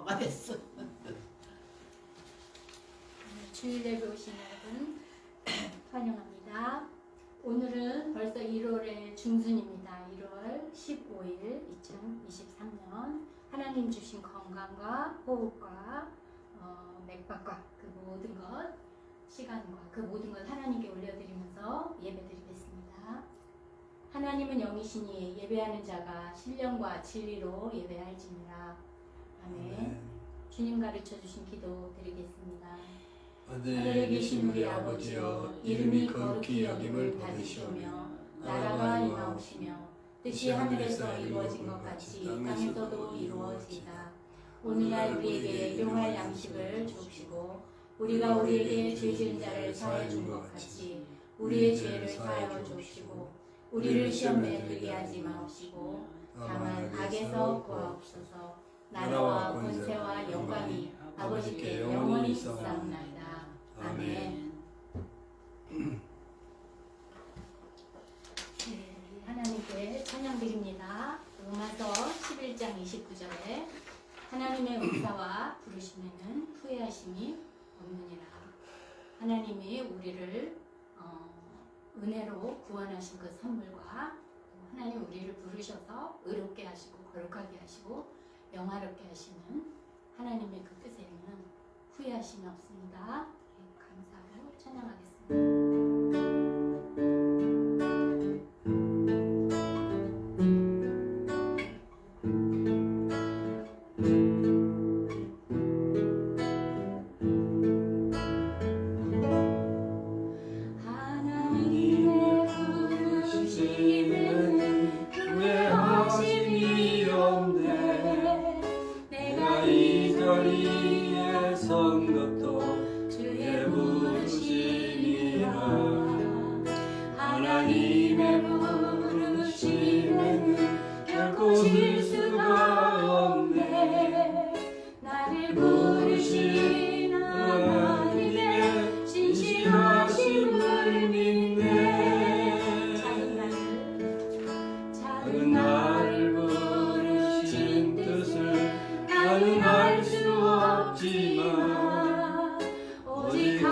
엄마가 됐어. 주일 예배 오신 여러분 환영합니다. 오늘은 벌써 1월의 중순입니다. 1월 15일 2023년 하나님 주신 건강과 호흡과 맥박과 그 모든 것 시간과 그 모든 것 하나님께 올려드리면서 예배드리겠습니다. 하나님은 영이시니 예배하는 자가 신령과 진리로 예배할지니라. 아멘. 주님 가르쳐 주신 기도 드리겠습니다. 하늘에 계신 우리 아버지여, 이름이 거룩히 여김을 받으시오며 나라가 임하옵시며 뜻이 하늘에서 이루어진 것 같이 땅에서도 이루어지이다. 오늘날 우리에게 일용할 양식을 주옵시고 우리가 우리에게 죄 지은 자를 사하여 준 것 같이 우리의 죄를 사하여 주옵시고 우리를 시험에 들게 하지 마옵시고 다만 악에서 구하옵소서. 나라와 권세와 영광이 아버지께 영원히 있사옵나이다. 아멘. 하나님께 찬양드립니다. 로마서 11장 29절에 하나님의 은사와 부르심에는 후회하심이 없느니라. 하나님이 우리를 은혜로 구원하신 그 선물과 하나님 우리를 부르셔서 의롭게 하시고 거룩하게 하시고 영화롭게 하시는 하나님의 그 뜻에는 후회하심이 없습니다. 감사하고 찬양하겠습니다. 결코 실수가 없네. 나를 부르신 하나님의 진실하심을 믿네. 작은 나를 부르신 뜻을 나는 알 수 없지만 오직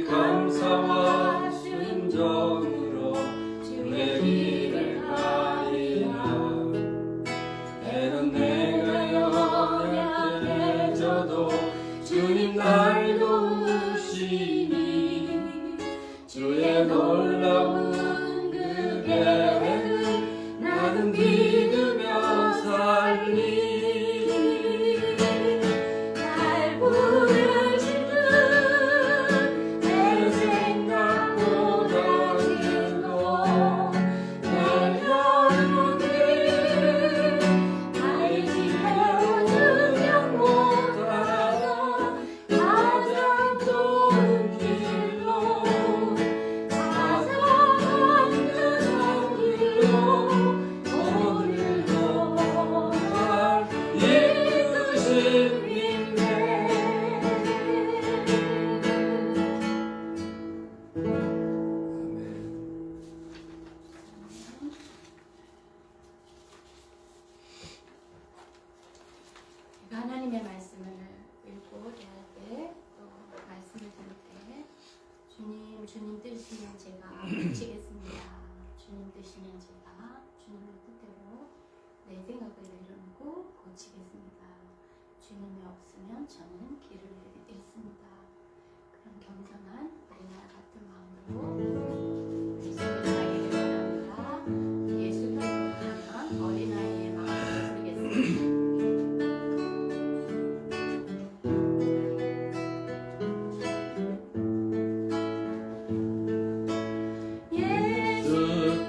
감사와 순종으로 주의 길을 가리라. 때론 내가 연약해져도 주님 날 도우시니 주의 놀라운 그 계획을 나는 믿으며 살리. 날 부르시는 내 생각 주님 뜻이면 제가 고치겠습니다. 주님 뜻이면 제가 주님의 뜻대로 내 생각을 내려놓고 고치겠습니다. 주님이 없으면 저는 길을 잃습니다. 그런 겸손한 어린아이 같은 마음으로 예수를 나에게 바랍니다. 예수를 하면 어린아이의 마음을 부르겠습니다.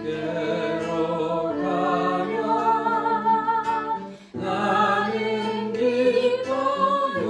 주께로 가면 나는 기뻐요.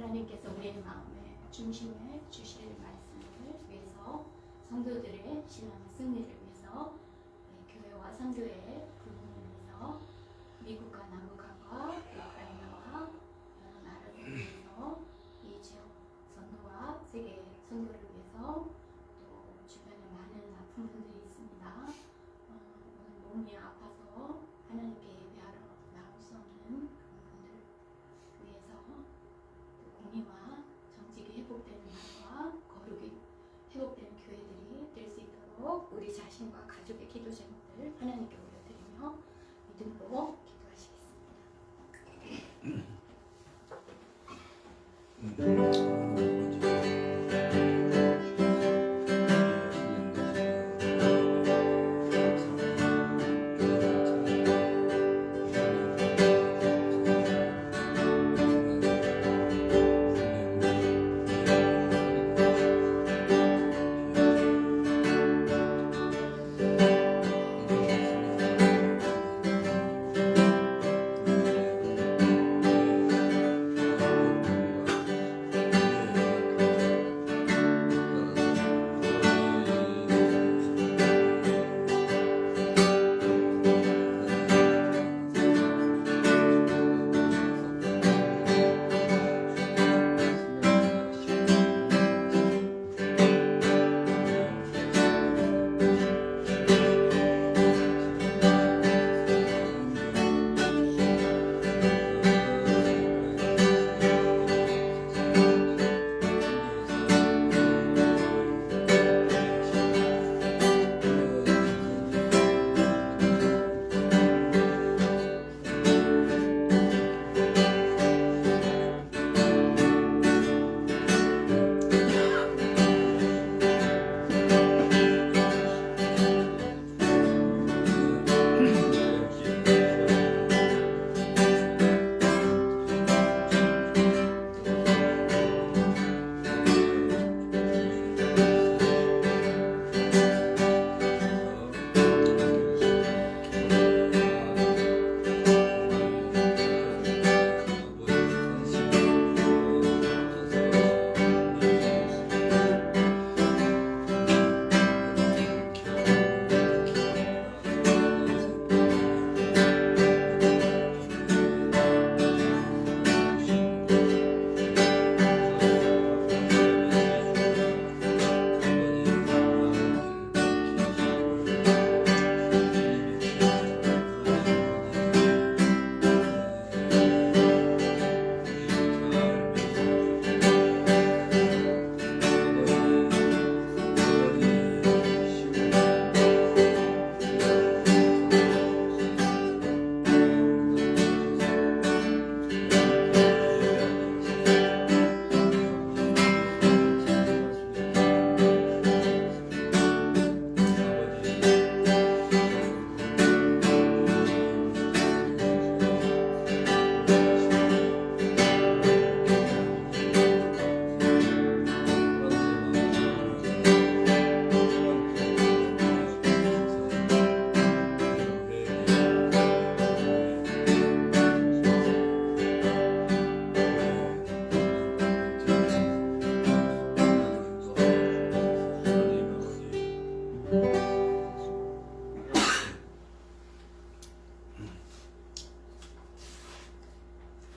하나님께서 우리의 마음에 중심에 주실 말씀을 위해서 성도들의 신앙의 승리를 위해서 교회와 선교회의 부흥을 위해서 미국과 남북한과 우크라이나와 여러 나라들을 위해서 이 지역 선교와 세계 선교를 위해서 또 주변에 많은 아픈 분들이 있습니다. 오늘 몸이 아파서 하나님께 예배하러 나올 수 없는 그런 분들 위해서 또 공의와 정직이 회복되는 나라와 거룩이 회복되는 교회들이 될 수 있도록 우리 자신과 가족의 기도 제목들 하나님께 올려드리며 믿음으로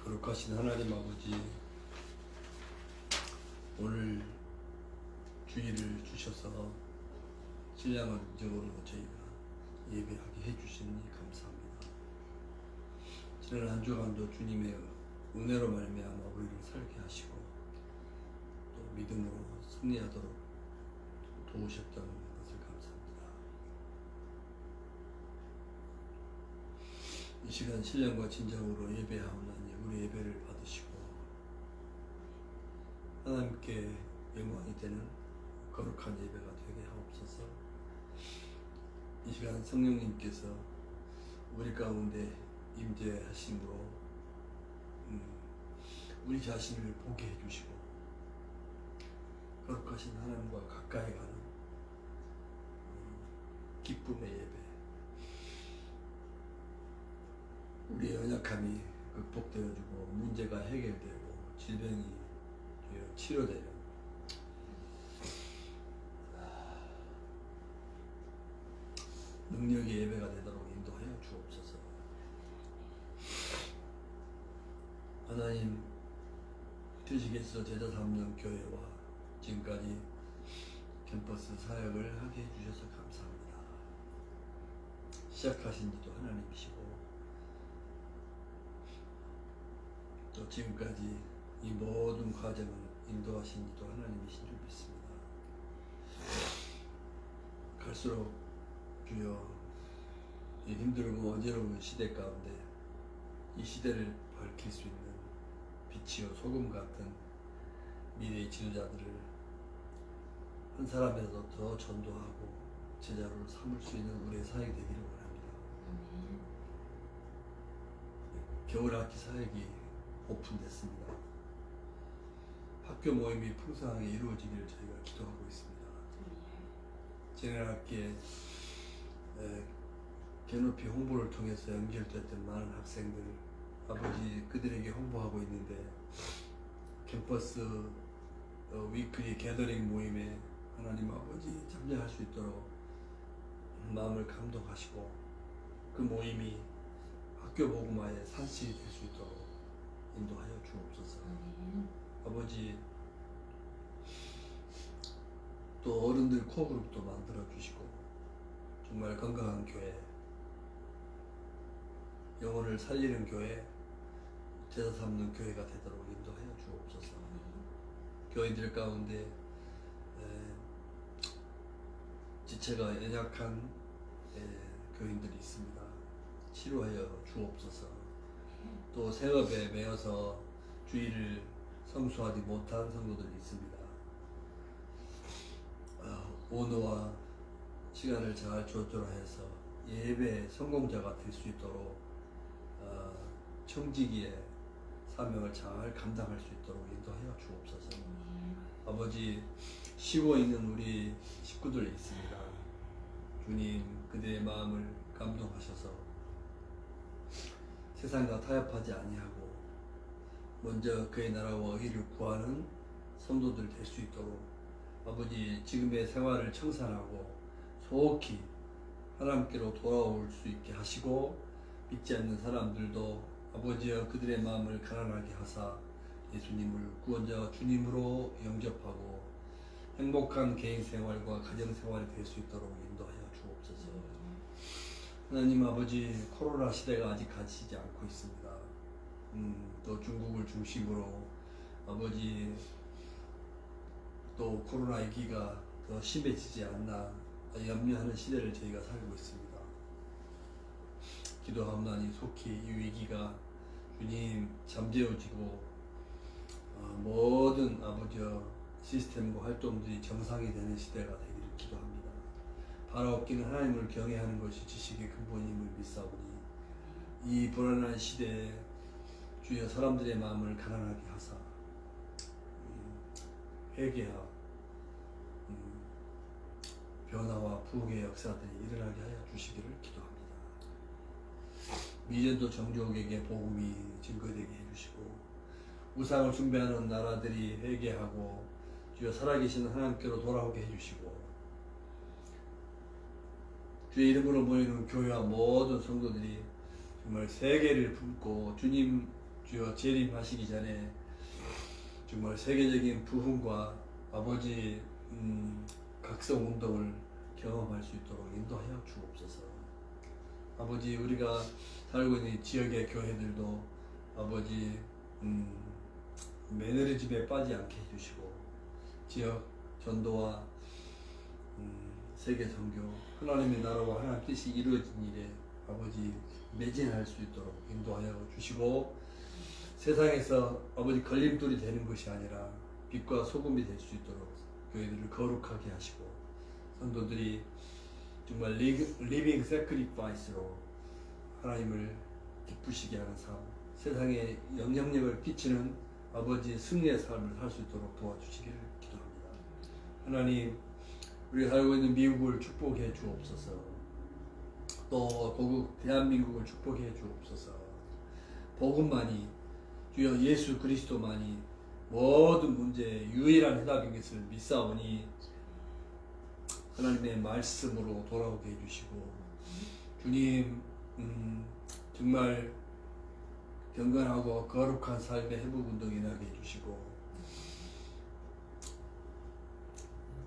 거룩하신 하나님 아버지, 오늘 주일을 주셔서 신령한 인정으로 저희가 예배하게 해주시니 감사합니다. 지난 한 주간도 주님의 은혜로 말미암아 우리를 살게 하시고 또 믿음으로 승리하도록 도우셨다는 것을 감사합니다. 이 시간 신령과 진정으로 예배하오나니 우리 예배를 받으시고 하나님께 영광이 되는 거룩한 예배가 되게 하옵소서. 이 시간 성령님께서 우리 가운데 임재하심으로 우리 자신을 보게 해주시고 거룩하신 하나님과 가까이 가는 기쁨의 예배, 우리의 연약함이 극복되어지고 문제가 해결되고 질병이 주여 치료되는 능력의 예배가 되도록 인도하여 주옵소서. 하나님, 주시겠어 제자 3년 교회와 지금까지 캠퍼스 사역을 하게 해주셔서 감사합니다. 시작하신 지도 하나님이시고 또 지금까지 이 모든 과정을 인도하신 지도 하나님이신 줄 믿습니다. 갈수록 주여 이 힘들고 어지러운 시대 가운데 이 시대를 밝힐 수 있는 빛이요 소금 같은 미래의 지도자들을 한 사람이라도 더 전도하고 제자로 삼을 수 있는 우리의 사역이 되기를 원합니다. 겨울학기 사역이 오픈됐습니다. 학교 모임이 풍성하게 이루어지기를 저희가 기도하고 있습니다. 지난 학기에 개높이 홍보를 통해서 연결됐던 많은 학생들 아버지 그들에게 홍보하고 있는데 캠퍼스 위클리 게더링 모임에 하나님 아버지 참여할 수 있도록 마음을 감동하시고 그 모임이 학교 복음화의 산실이 될 수 있도록 인도하여 주옵소서. 아버지 또 어른들 코그룹도 만들어 주시고 정말 건강한 교회, 영혼을 살리는 교회, 제자 삼는 교회가 되도록 인도하여 주옵소서. 교인들 가운데 지체가 연약한 교인들이 있습니다. 치료하여 주옵소서. 또 생업에 매여서 주의를 성수하지 못한 성도들이 있습니다. 오너와 시간을 잘 조절해서 예배 성공자가 될 수 있도록 청지기의 사명을 잘 감당할 수 있도록 인도하여 주옵소서. 아버지 쉬고 있는 우리 식구들이 있습니다. 주님 그들의 마음을 감동하셔서 세상과 타협하지 아니하고 먼저 그의 나라와 의를 구하는 성도들 될 수 있도록 아버지 지금의 생활을 청산하고 속히 하나님께로 돌아올 수 있게 하시고 믿지 않는 사람들도 아버지여 그들의 마음을 가난하게 하사 예수님을 구원자 주님으로 영접하고 행복한 개인 생활과 가정 생활이 될 수 있도록 인도하여 주옵소서. 하나님 아버지 코로나 시대가 아직 가시지 않고 있습니다. 또 중국을 중심으로 아버지 또 코로나 위기가 더 심해지지 않나 염려하는 시대를 저희가 살고 있습니다. 기도하옵나니 속히 이 위기가 주님 잠재워지고 모든 아버지여 시스템과 활동들이 정상이 되는 시대가 되기를 기도합니다. 바라옵기는 하나님을 경외하는 것이 지식의 근본임을 믿사오니 이 불안한 시대에 주여 사람들의 마음을 가난하게 하사 회개와 변화와 부흥의 역사들이 일어나게 하여 주시기를 기도합니다. 미전도 정족에게 복음이 증거되게 해주시고 우상을 숭배하는 나라들이 회개하고 주여 살아계신 하나님께로 돌아오게 해주시고 주의 이름으로 모이는 교회와 모든 성도들이 정말 세계를 품고 주님 주여 재림하시기 전에 정말 세계적인 부흥과 아버지 각성 운동을 경험할 수 있도록 인도하여 주옵소서. 아버지 우리가 살고 있는 지역의 교회들도 아버지 매너리즘에 빠지지 않게 해주시고 지역 전도와 세계 선교 하나님의 나라와 하나님 뜻이 이루어진 일에 아버지 매진할 수 있도록 인도하여 주시고 세상에서 아버지 걸림돌이 되는 것이 아니라 빛과 소금이 될 수 있도록 교회들을 거룩하게 하시고 성도들이 정말 리빙 세크리파이스로 하나님을 기쁘시게 하는 삶, 세상에 영향력을 끼치는 아버지 승리의 삶을 살 수 있도록 도와주시기를 기도합니다. 하나님, 우리가 살고 있는 미국을 축복해 주옵소서. 또 고국 대한민국을 축복해 주옵소서. 복음만이 주여 예수 그리스도만이 모든 문제의 유일한 해답인 것을 믿사오니 하나님의 말씀으로 돌아오게 해주시고 주님 정말 경건하고 거룩한 삶의 회복운동이 나게 해주시고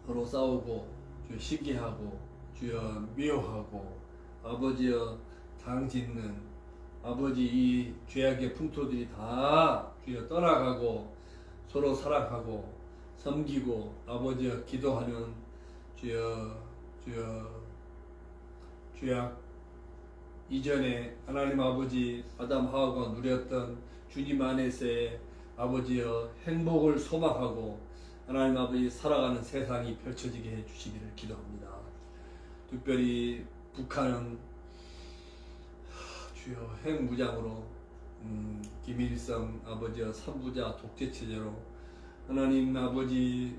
서로 싸우고 주여 시기하고 주여 미워하고 아버지여 당짓는 아버지 이 죄악의 풍토들이 다 주여 떠나가고 서로 사랑하고 섬기고 아버지여 기도하는 주여 죄악 이전에 하나님 아버지 아담 하와가 누렸던 주님 안에서의 아버지여 행복을 소망하고 하나님 아버지 살아가는 세상이 펼쳐지게 해주시기를 기도합니다. 특별히 북한은 주여 핵무장으로 김일성 아버지여 삼부자 독재체제로 하나님 아버지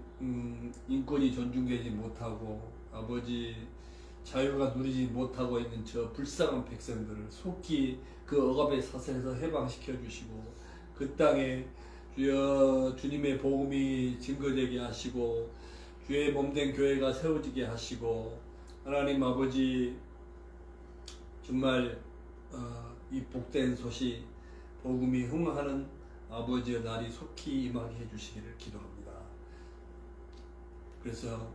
인권이 존중되지 못하고 아버지 자유가 누리지 못하고 있는 저 불쌍한 백성들을 속히 그 억압의 사슬에서 해방시켜 주시고 그 땅에 주여 주님의 복음이 증거되게 하시고 주의 몸된 교회가 세워지게 하시고 하나님 아버지 정말 이 복된 소식 복음이 흥하는 아버지의 날이 속히 임하게 해주시기를 기도합니다. 그래서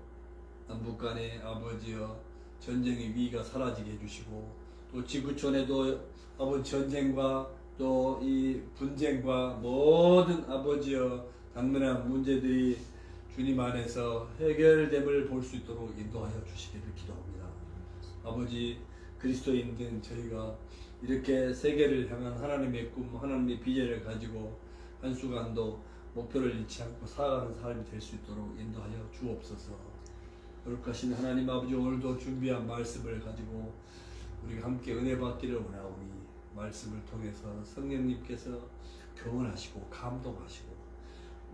남북 간의 아버지여 전쟁의 위기가 사라지게 해주시고 또 지구촌에도 아버지 전쟁과 또 이 분쟁과 모든 아버지여 당면한 문제들이 주님 안에서 해결됨을 볼 수 있도록 인도하여 주시기를 기도합니다. 아버지 그리스도인된 저희가 이렇게 세계를 향한 하나님의 꿈, 하나님의 비전을 가지고 한순간도 목표를 잃지 않고 살아가는 삶이 될 수 있도록 인도하여 주옵소서. 거룩하신 하나님 아버지 오늘도 준비한 말씀을 가지고 우리가 함께 은혜 받기를 원하오니 말씀을 통해서 성령님께서 교훈하시고 감동하시고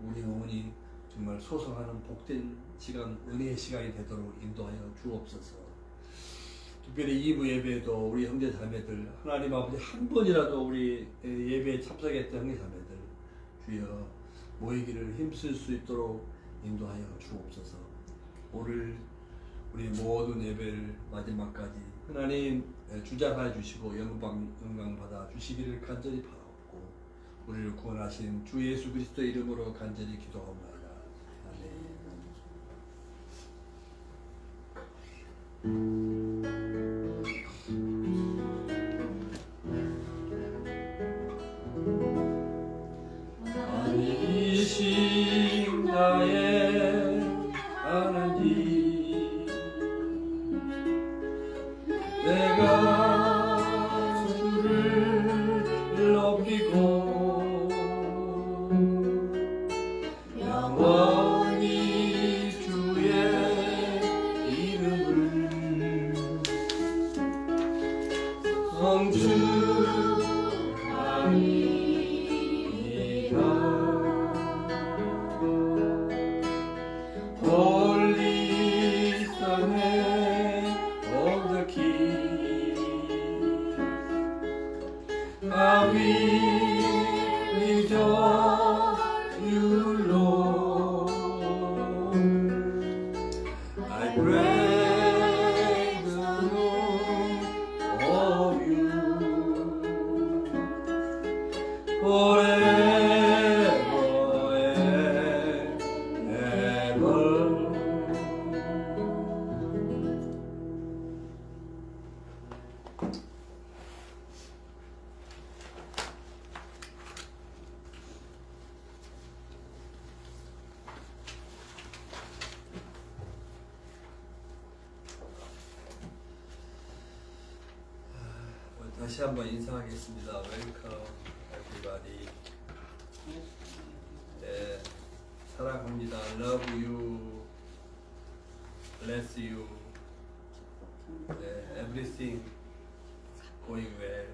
우리 영혼이 정말 소성하는 복된 시간, 은혜의 시간이 되도록 인도하여 주옵소서. 특별히 2부 예배에도 우리 형제 자매들 하나님 아버지 한 번이라도 우리 예배에 참석했던 형제 자매들 주여 모이기를 힘쓸 수 있도록 인도하여 주옵소서. 오늘 우리 모든 예배를 마지막까지 하나님 주장하여 주시고 영광 받아 주시기를 간절히 바라옵고 우리를 구원하신 주 예수 그리스도의 이름으로 간절히 기도하옵나이다. 아니신 나의 하나님 내가 주를 높이고 영원히 주의 이름을 성축하리이다. Holy Son of the King, I will rejoice, you Lord. I praise the name of you forever and ever. 다시 한번 인사하겠습니다. 웰컴 everybody. 네, 사랑합니다. Love you. Bless you. 네, everything going well.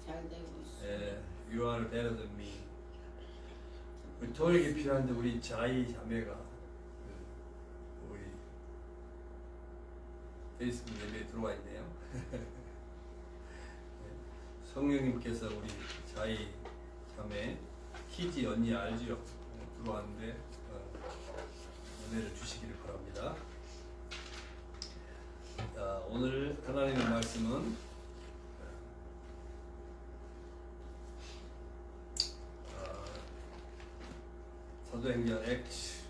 잘 되고 있어. 네, you are better than me. 우리 토익이 필요한데 우리 자이 자매가 우리 페이스북 예배에 들어와 있네요. 성령님께서 우리 자이 자매 희지 언니 알지요? 들어왔는데 은혜를 주시기를 바랍니다. 자, 오늘 하나님의 말씀은 사도행전 Acts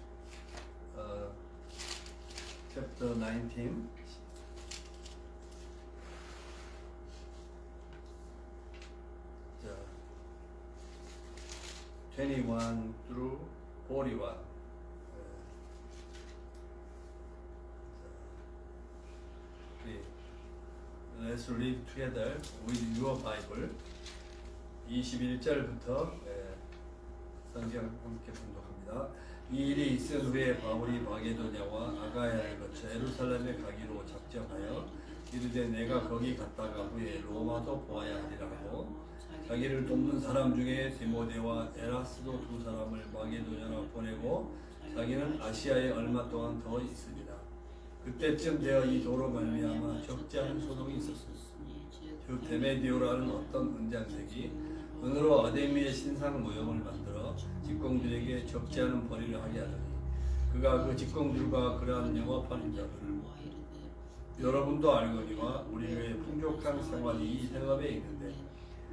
chapter 19 21 through 41. Let's read together with your Bible. 21절부터 성경 함께 봉독합니다. 이 일이 있은 후에 바울이 마게도냐와 아가야를 거쳐 예루살렘에 가기로 작정하여 이르되 내가 거기 갔다가 후에 로마도 보아야 하리라고 자기를 돕는 사람 중에 디모데와 에라스도 두 사람을 마게도냐로 보내고 자기는 아시아에 얼마 동안 더 있으리라. 그때쯤 되어 이 도로 말미암아 적지 않은 소동이 있었습니다. 주 데메디오라는 어떤 은장색이 은으로 아데미의 신상 모형을 만들어 직공들에게 적지 않은 벌이를 하게 하더니 그가 그 직공들과 그러한 영업하는 자들을 여러분도 알거니와 우리 교회의 풍족한 생활이 이 생업에 있는데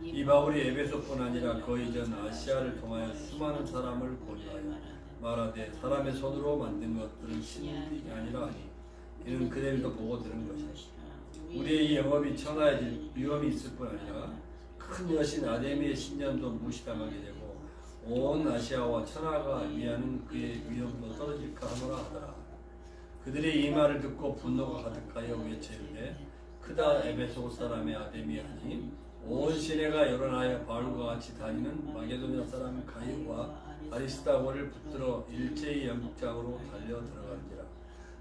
이 바울이 에베소뿐 아니라 거의 전 아시아를 통하여 수많은 사람을 권유하여 말하되 사람의 손으로 만든 것들은 신이 아니라 하니 이는 그들도 보고 들은 것이다. 우리의 이 영업이 천하의 위험이 있을 뿐 아니라 큰 여신 아데미의 신전도 무시당하게 되고 온 아시아와 천하가 위하는 그의 위험도 떨어질까 하노라 하더라. 그들이 이 말을 듣고 분노가 가득하여 외치는데 크다 에베소 사람의 아데미아니 온 시내가 열어나여 바울과 같이 다니는 마게도냐 사람 가이오와 아리스다고를 붙들어 일제히 영국장으로 달려 들어간지라.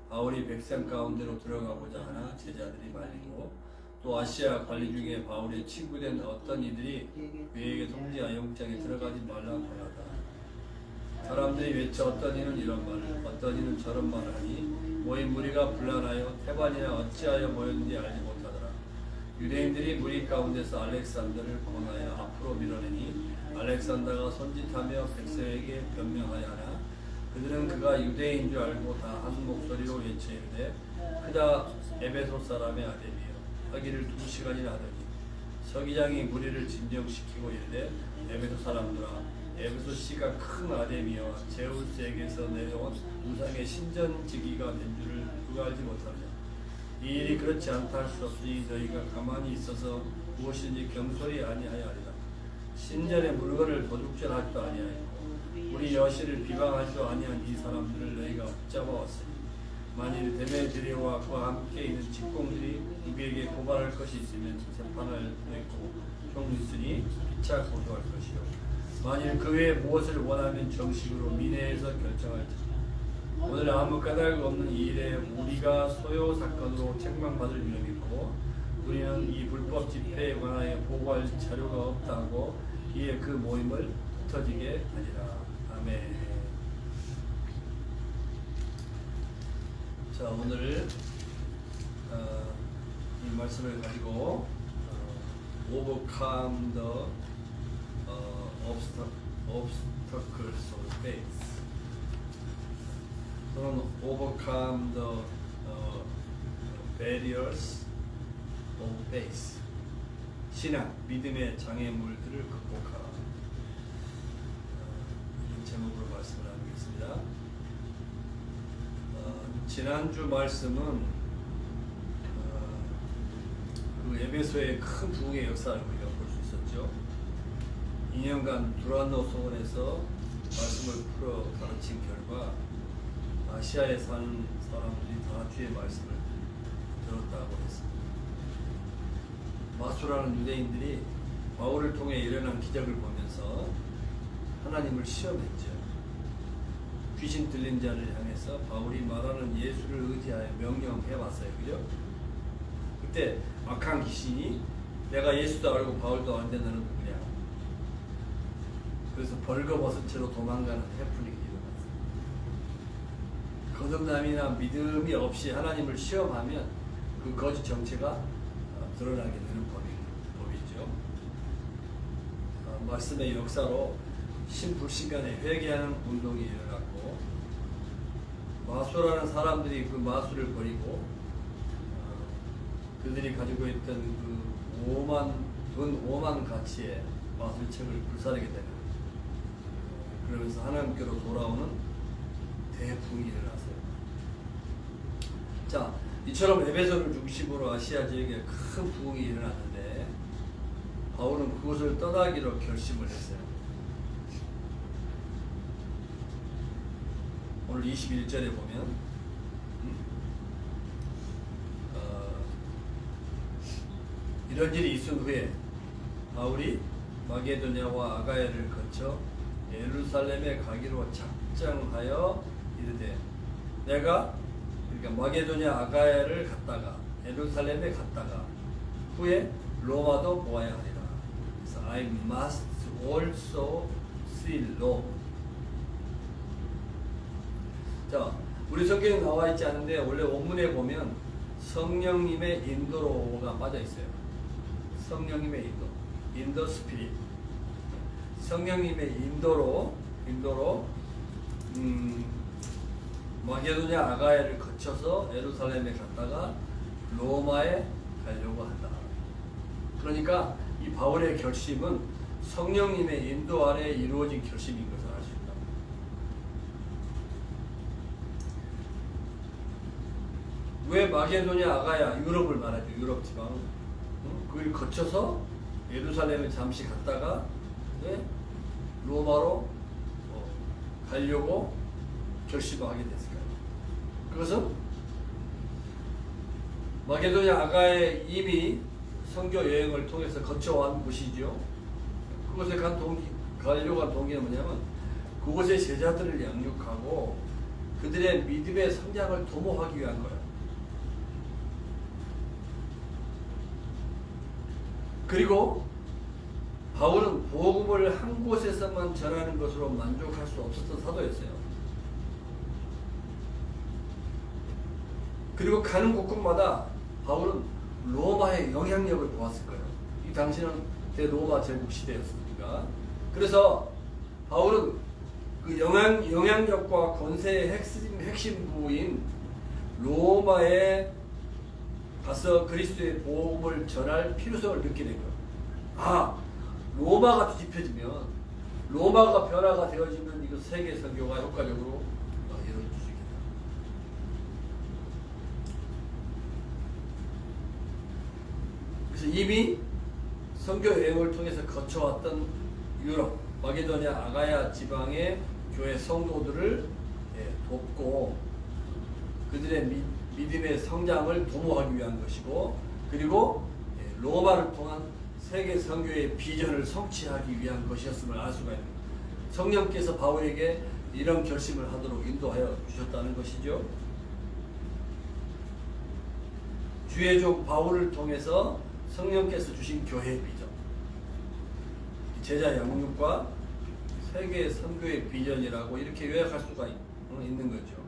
바울이 백성 가운데로 들어가고자 하나 제자들이 말리고 또 아시아 관리 중에 바울의 친구된 어떤 이들이 그에게 통지하여 영국장에 들어가지 말라고 하다. 사람들이 외쳐 어떤 이는 이런 말을 어떤 이는 저런 말을 하니 모인 무리가 분란하여 태반이나 어찌하여 모였는지 알지 못하더라. 유대인들이 무리 가운데서 알렉산더를 권하여 앞으로 밀어내니 알렉산더가 손짓하며 백성에게 변명하여 하나 그들은 그가 유대인 줄 알고 다 한 목소리로 외치되 크다 에베소 사람의 아데미여 하기를 2시간이나 하더니 서기장이 무리를 진정시키고 이르되 에베소 사람들아 에베소 씨가 큰 아데미여 제우스에게서 내려온 우상의 신전지기가 된 줄을 누가 알지 못하느냐. 이 일이 그렇지 않다 할 수 없으니 너희가 가만히 있어서 무엇인지 경솔히 아니하여 하리라. 신전의 물건을 도둑질하지도 아니하였고 우리 여신을 비방하지도 아니한 이 사람들을 너희가 붙잡아왔으니 만일 데메드리오와 그와 함께 있는 직공들이 우리에게 고발할 것이 있으면 재판을 냈고 총 있으니 피차 고소할 것이요 만일 그 외에 무엇을 원하면 정식으로 민회에서 결정할지니 오늘 아무 까닭 없는 이 일에 우리가 소요 사건으로 책망받을 위험이 있고 우리는 이 불법 집회에 관하여 보고할 자료가 없다고 이에 그 모임을 흩어지게 하리라. 아멘. 자, 오늘 이 말씀을 가지고 overcome the obstacles of faith 또는 overcome the barriers of faith 신앙, 믿음의 장애물들을 극복하라. 이런 제목으로 말씀을 나누겠습니다. 지난주 말씀은 그 에베소의 큰 부흥의 역사를 우리가 볼 수 있었죠. 2년간 두란노 소원에서 말씀을 풀어 가르친 결과 아시아에 사는 사람들이 다 주의 말씀을 들었다고 했습니다. 마수라는 유대인들이 바울을 통해 일어난 기적을 보면서 하나님을 시험했죠. 귀신 들린 자를 향해서 바울이 말하는 예수를 의지하여 명령해 왔어요. 그죠? 그때 악한 귀신이 내가 예수도 알고 바울도 아는데 너는 누구냐? 그래서 벌거벗은 채로 도망가는 해프닝이 일어났어요. 거듭남이나 믿음이 없이 하나님을 시험하면 그 거짓 정체가 드러나게 되는 법이죠. 말씀의 역사로 신불신간에 회개하는 운동이 일어났고 마술하는 사람들이 그 마술을 버리고 그들이 가지고 있던 그 돈 5만 가치의 마술책을 불사르게 되는 그러면서 하나님께로 돌아오는 대풍이 일어났어요. 자, 이처럼 에베소를 중심으로 아시아 지역에 큰 부흥이 일어났는데 바울은 그곳을 떠나기로 결심을 했어요. 오늘 21절에 보면 이런 일이 있은 후에 바울이 마게도냐와 아가야를 거쳐 예루살렘에 가기로 작정하여 이르되 내가 그러니까 마게도냐 아가야를 갔다가 예루살렘에 갔다가 후에 로마도 보아야 하리라. 그래서 I must also see Rome. 자, 우리 성경에 나와 있지 않은데 원래 원문에 보면 성령님의 인도로가 빠져 있어요. 성령님의 인도 스피릿. 성령님의 인도로 마게도냐 아가야를 거쳐서 예루살렘에 갔다가 로마에 가려고 한다. 그러니까 이 바울의 결심은 성령님의 인도 아래 이루어진 결심인 것을 알 수 있다. 왜 마게도냐 아가야 유럽을 말하죠. 유럽 지방. 그걸 거쳐서 예루살렘에 잠시 갔다가 로마로 가려고 결심하게 됐을까요? 그것은 마게도냐 아가에 이미 선교 여행을 통해서 거쳐온 곳이죠. 그곳에 가려고 한 동기는 뭐냐면 그곳의 제자들을 양육하고 그들의 믿음의 성장을 도모하기 위한 거예요. 그리고 바울은 복음을 한 곳에서만 전하는 것으로 만족할 수 없었던 사도였어요. 그리고 가는 곳곳마다 바울은 로마의 영향력을 보았을 거예요. 이 당시는 대로마 제국 시대였으니까. 그래서 바울은 그 영향력과 권세의 핵심부인 로마에 가서 그리스도의 복음을 전할 필요성을 느끼게 된 거예요. 아, 로마가 뒤집혀지면, 로마가 변화가 되어지면 이거 세계 선교가 효과적으로 이루어질 수 있겠다. 그래서 이미 선교 여행을 통해서 거쳐왔던 유럽, 마게도냐 아가야 지방의 교회 성도들을 돕고 그들의 믿음의 성장을 도모하기 위한 것이고, 그리고 로마를 통한 세계 선교의 비전을 성취하기 위한 것이었음을 알 수가 있는 거예요. 성령께서 바울에게 이런 결심을 하도록 인도하여 주셨다는 것이죠. 주의 종 바울을 통해서 성령께서 주신 교회의 비전, 제자 양육과 세계 선교의 비전이라고 이렇게 요약할 수가 있는 거죠.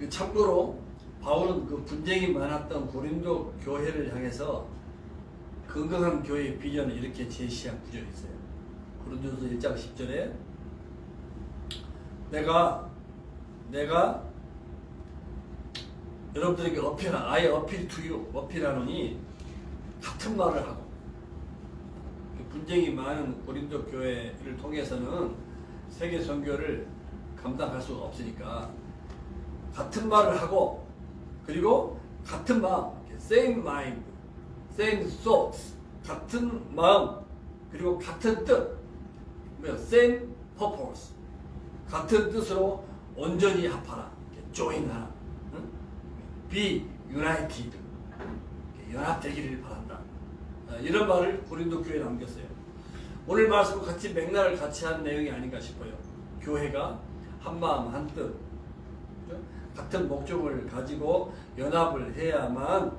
참고로 바울은 그 분쟁이 많았던 고린도 교회를 향해서 건강한 교회의 비전을 이렇게 제시한 구절이 있어요. 고린도서 1장 10절에 내가 여러분들에게 I appeal to you, 어필하노니 같은 말을 하고, 분쟁이 많은 고린도 교회를 통해서는 세계 선교를 감당할 수가 없으니까 같은 말을 하고, 그리고 같은 마음, same mind, same thoughts, 같은 마음, 그리고 같은 뜻, same purpose, 같은 뜻으로 온전히 합하라, join하라, be united, 연합되기를 바란다. 이런 말을 고린도 교회에 남겼어요. 오늘 말씀과 같이 맥락을 같이 한 내용이 아닌가 싶어요. 교회가 한 마음 한 뜻, 같은 목적을 가지고 연합을 해야만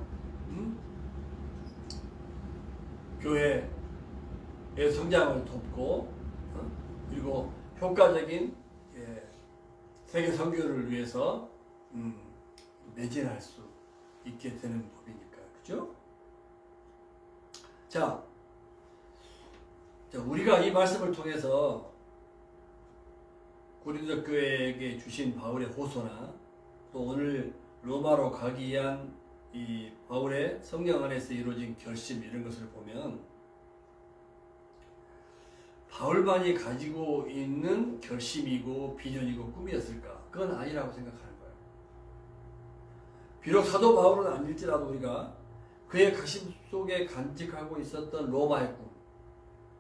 교회의 성장을 돕고 그리고 효과적인 세계 선교를 위해서 매진할 수 있게 되는 법이니까, 그죠? 자, 자, 우리가 이 말씀을 통해서 고린도 교회에게 주신 바울의 호소나 또 오늘 로마로 가기 위한 이 바울의 성령 안에서 이루어진 결심 이런 것을 보면 바울만이 가지고 있는 결심이고 비전이고 꿈이었을까? 그건 아니라고 생각하는 거예요. 비록 사도 바울은 아닐지라도 우리가 그의 가심 속에 간직하고 있었던 로마의 꿈,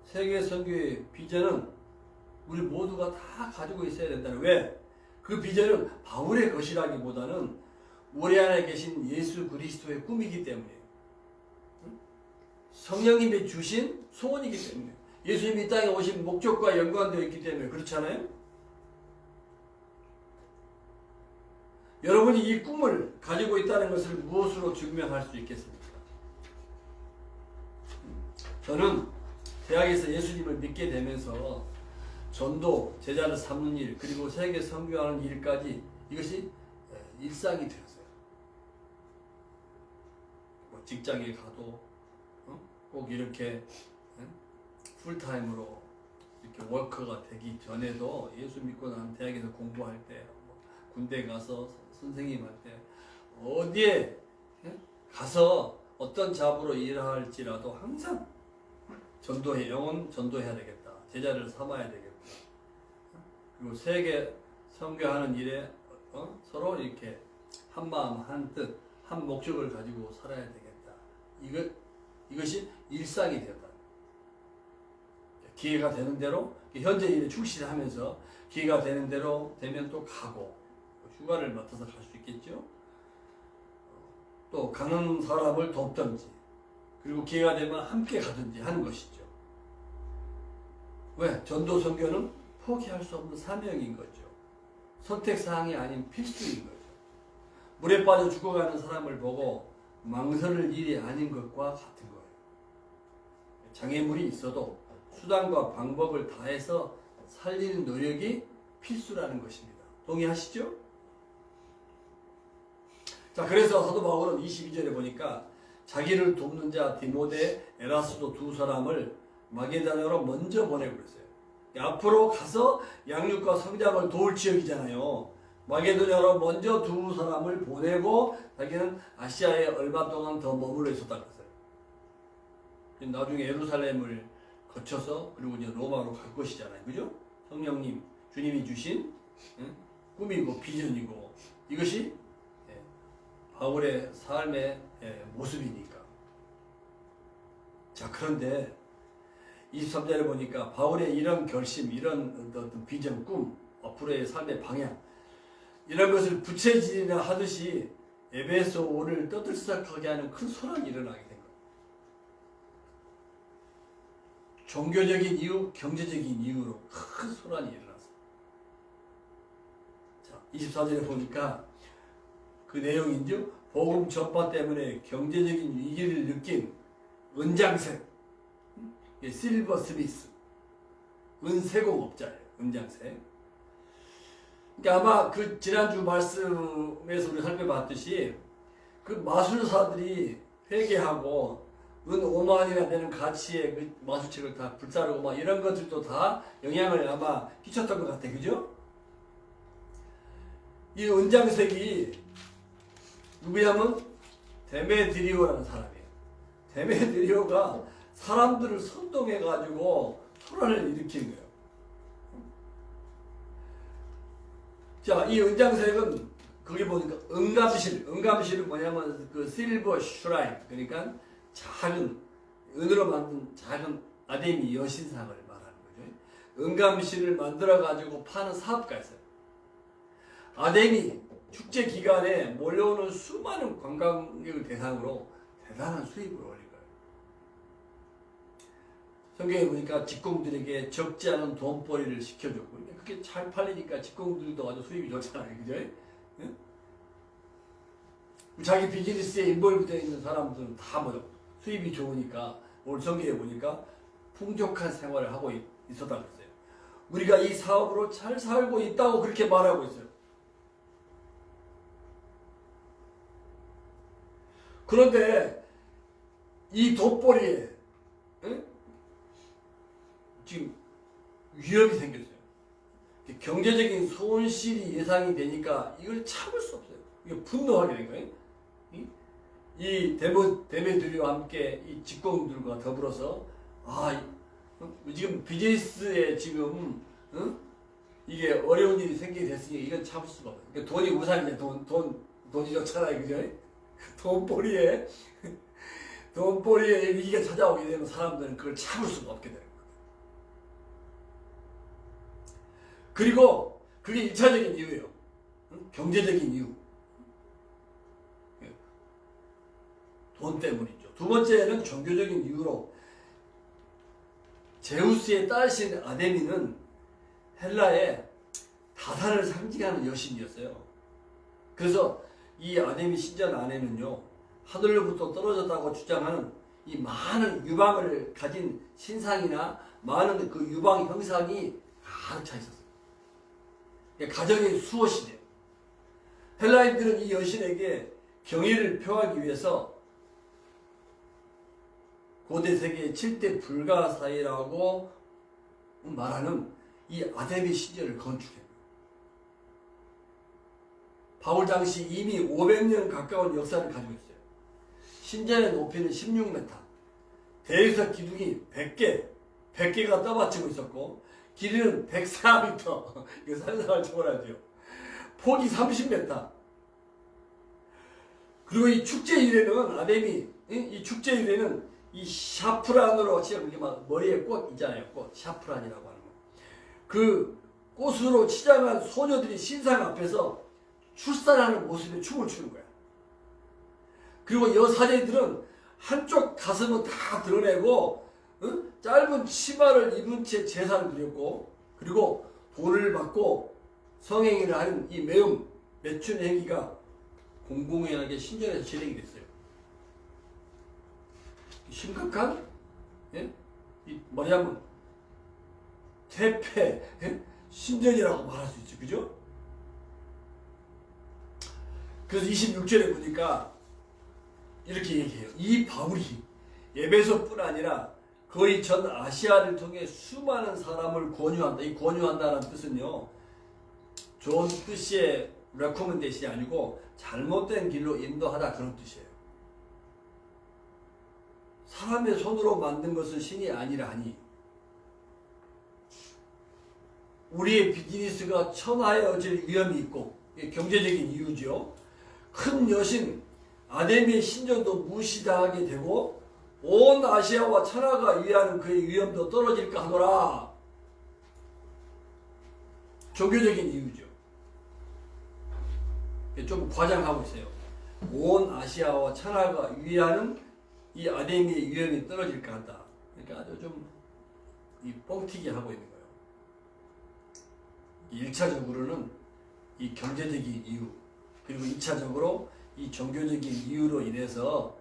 세계 선교의 비전은 우리 모두가 다 가지고 있어야 된다는. 왜? 그 비전은 바울의 것이라기보다는 우리 안에 계신 예수 그리스도의 꿈이기 때문이에요. 성령님이 주신 소원이기 때문에, 예수님이 이 땅에 오신 목적과 연관되어 있기 때문에. 그렇잖아요? 여러분이 이 꿈을 가지고 있다는 것을 무엇으로 증명할 수 있겠습니까? 저는 대학에서 예수님을 믿게 되면서 전도, 제자를 삼는 일, 그리고 세계 선교하는 일까지 이것이 일상이 되었어요. 뭐 직장에 가도 꼭 이렇게 풀타임으로 이렇게 워커가 되기 전에도 예수 믿고 난 대학에서 공부할 때, 군대 가서 선생님 할 때, 어디에 가서 어떤 잡으로 일할지라도 항상 전도해, 영혼 전도해야 되겠다. 제자를 삼아야 되겠다. 그리고 세계 선교하는 일에 서로 이렇게 한 마음, 한 뜻, 한 목적을 가지고 살아야 되겠다. 이것이 일상이 되었다. 기회가 되는 대로 현재 일에 충실하면서 기회가 되는 대로 되면 또 가고 휴가를 맡아서 갈 수 있겠죠. 또 가는 사람을 돕든지 그리고 기회가 되면 함께 가든지 하는 것이죠. 왜? 전도 선교는 포기할 수 없는 사명인 거죠. 선택사항이 아닌 필수인 거죠. 물에 빠져 죽어가는 사람을 보고 망설일 일이 아닌 것과 같은 거예요. 장애물이 있어도 수단과 방법을 다해서 살리는 노력이 필수라는 것입니다. 동의하시죠? 자, 그래서 사도 바울은 22절에 보니까 자기를 돕는 자 디모데, 에라스도 두 사람을 마게도냐로 먼저 보내고 그랬어요. 앞으로 가서 양육과 성장을 도울 지역이잖아요. 마게도냐로 먼저 두 사람을 보내고 자기는 아시아에 얼마 동안 더 머물러 있었다 그랬어요. 나중에 예루살렘을 거쳐서 그리고 이제 로마로 갈 것이잖아요. 그죠? 성령님, 주님이 주신 꿈이고 비전이고 이것이 바울의 삶의 모습이니까. 자, 그런데 23절에 보니까 바울의 이런 결심, 이런 어떤 비전, 꿈, 앞으로의 삶의 방향 이런 것을 부채질이나 하듯이 에베소를 떠들썩하게 하는 큰 소란이 일어나게 된 거예요. 종교적인 이유, 경제적인 이유로 큰 소란이 일어났어요. 자, 24절에 보니까 그 내용인죠. 복음 전파 때문에 경제적인 위기를 느낀 은장색, 실버 스미스, 은세공업자예요. 은장색. 그러니까 아마 그 지난주 말씀에서 우리 살펴봤듯이 그 마술사들이 회개하고 은 5만이나 되는 가치의 그 마술책을 다 불사르고 막 이런 것들도 다 영향을 아마 끼쳤던 것 같아요. 그죠? 이 은장색이 누구냐면 데메드리오라는 사람이에요. 데메드리오가 사람들을 선동해가지고 소란을 일으킨 거예요. 자, 이 은장색은 거기 보니까 은감실은 뭐냐면 그 실버 슈라인, 그러니까 작은 은으로 만든 작은 아데미 여신상을 말하는 거죠. 은감실을 만들어가지고 파는 사업가였어요. 아데미 축제 기간에 몰려오는 수많은 관광객을 대상으로 대단한 수입을 올린 거예요. 성경에 보니까 직공들에게 적지 않은 돈벌이를 시켜줬고, 그게 잘 팔리니까 직공들도 아주 수입이 좋잖아요. 그죠? 응? 자기 비즈니스에 인볼브되어 있는 사람들은 다 뭐요? 수입이 좋으니까, 오늘 성경에 보니까 풍족한 생활을 하고 있었다고 했어요. 우리가 이 사업으로 잘 살고 있다고 그렇게 말하고 있어요. 그런데 이 돋보리에 위협이 생겼어요. 경제적인 손실이 예상이 되니까 이걸 참을 수 없어요. 이게 분노하게 된 거예요. 이 대매들과 함께 이 직공들과 더불어서 지금 비즈니스에 지금 이게 어려운 일이 생기게 됐으니 이건 참을 수가 없어요. 그러니까 돈이 우상이냐. 돈이 좋잖아요. 그죠? 돈벌이에 위기가 찾아오게 되면 사람들은 그걸 참을 수가 없게 되는 거예요. 그리고 그게 1차적인 이유예요. 경제적인 이유. 돈 때문이죠. 두 번째는 종교적인 이유로 제우스의 딸신 아데미는 헬라의 다산을 상징하는 여신이었어요. 그래서 이 아데미 신전 안에는요, 하늘로부터 떨어졌다고 주장하는 이 많은 유방을 가진 신상이나 많은 그 유방 형상이 가득 차 있었어요. 가정의 수호시대요. 헬라인들은 이 여신에게 경의를 표하기 위해서 고대 세계의 7대 불가사의라고 말하는 이 아데미 신전을 건축했어요. 바울 당시 이미 500년 가까운 역사를 가지고 있어요. 신전의 높이는 16m, 대리석 기둥이 100개가 떠받치고 있었고, 길이는 104m, 이거 상상할 초월하죠. 폭이 30m. 그리고 이 축제일에는 아데미, 이 축제일에는 이 샤프란으로 치면 막 머리에 꽃 있잖아요. 꽃, 샤프란이라고 하는 거. 그 꽃으로 치장한 소녀들이 신상 앞에서 출산하는 모습에 춤을 추는 거야. 그리고 여사제들은 한쪽 가슴은 다 드러내고 짧은 치마를 입은 채 제사를 드렸고, 그리고 돈을 받고 성행위를 하는 이 매춘 행위가 공공연하게 신전에서 진행이 됐어요. 심각한 뭐냐면 퇴폐 신전이라고 말할 수 있죠. 그죠? 그래서 26절에 보니까 이렇게 얘기해요. 이 바울이 에베소뿐 아니라 거의 전 아시아를 통해 수많은 사람을 권유한다. 이 권유한다는 뜻은요, 좋은 뜻의 레코멘데이션이 아니고 잘못된 길로 인도하다, 그런 뜻이에요. 사람의 손으로 만든 것은 신이 아니라니. 우리의 비즈니스가 천하여질 위험이 있고, 경제적인 이유죠. 큰 여신 아데미의 신전도 무시당하게 되고 온 아시아와 천하가 위하는 그의 위험도 떨어질까 하노라. 종교적인 이유죠. 좀 과장하고 있어요. 온 아시아와 천하가 위하는 이 아데미의 위험이 떨어질까 한다. 그러니까 아주 좀 뻥튀기 하고 있는 거예요. 1차적으로는 이 경제적인 이유, 그리고 2차적으로 이 종교적인 이유로 인해서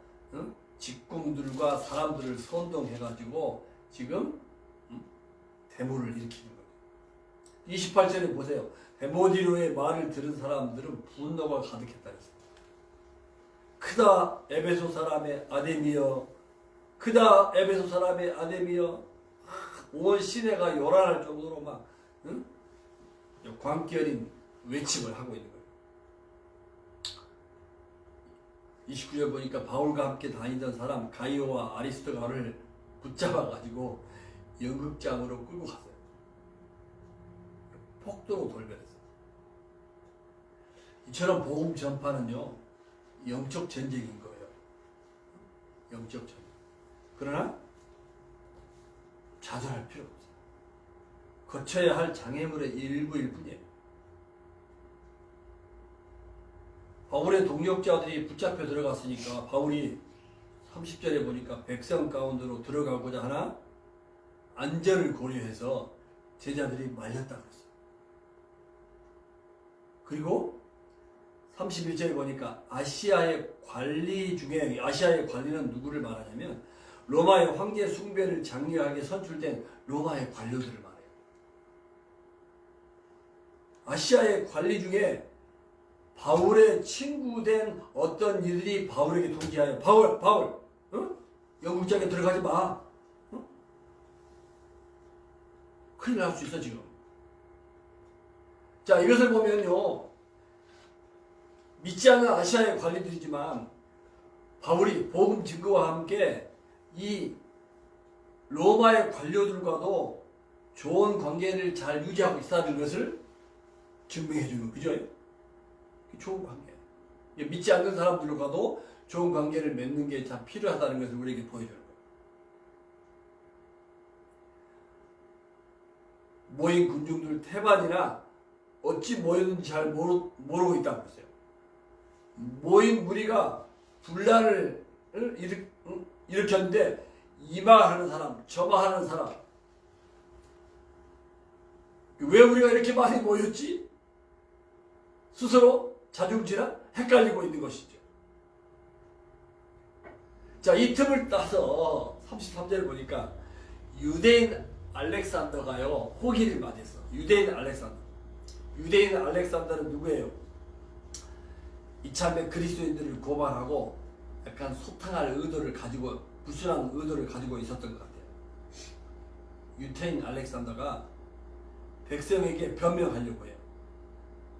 직공들과 사람들을 선동해가지고 지금 데모를 일으키는 거예요. 28절에 보세요. 데모디로의 말을 들은 사람들은 분노가 가득했다 했어요. 크다 에베소 사람의 아데미여, 크다 에베소 사람의 아데미여. 온 시내가 요란할 정도로 막 광기어린 외침을 하고 있는 거예요. 29절 보니까 바울과 함께 다니던 사람 가이오와 아리스토가를 붙잡아가지고 연극장으로 끌고 갔어요. 폭도로 돌변했어요. 이처럼 복음 전파는요, 영적 전쟁인 거예요. 영적 전쟁. 그러나 좌절할 필요 없어요. 거쳐야 할 장애물의 일부일 뿐이에요. 바울의 동력자들이 붙잡혀 들어갔으니까 바울이 30절에 보니까 백성 가운데로 들어가고자 하나 안전을 고려해서 제자들이 말렸다 그랬어요. 그리고 31절에 보니까 아시아의 관리 중에, 아시아의 관리는 누구를 말하냐면 로마의 황제 숭배를 장려하게 선출된 로마의 관료들을 말해요. 아시아의 관리 중에 바울의 친구된 어떤 이들이 바울에게 통지하여 바울, 영국장에 들어가지 마. 큰일 날 수 있어 지금. 자, 이것을 보면요, 믿지 않는 아시아의 관리들이지만 바울이 복음 증거와 함께 이 로마의 관료들과도 좋은 관계를 잘 유지하고 있다는 것을 증명해 주는, 그죠? 좋은 관계. 믿지 않는 사람들과도 좋은 관계를 맺는 게 참 필요하다는 것을 우리에게 보여주는 거예요. 모인 군중들 태반이나 어찌 모였는지 잘 모르고 있다고 했어요. 모인 무리가 분란을 일으켰는데 이마하는 사람, 저마하는 사람. 왜 우리가 이렇게 많이 모였지? 스스로 자중질환 헷갈리고 있는 것이죠. 자, 이 틈을 따서 33절을 보니까 유대인 알렉산더가요, 호기를 맞았어. 유대인 알렉산더. 유대인 알렉산더는 누구예요? 이참에 그리스도인들을 고발하고 약간 소탕할 의도를 가지고, 불순한 의도를 가지고 있었던 것 같아요. 유대인 알렉산더가 백성에게 변명하려고 해요.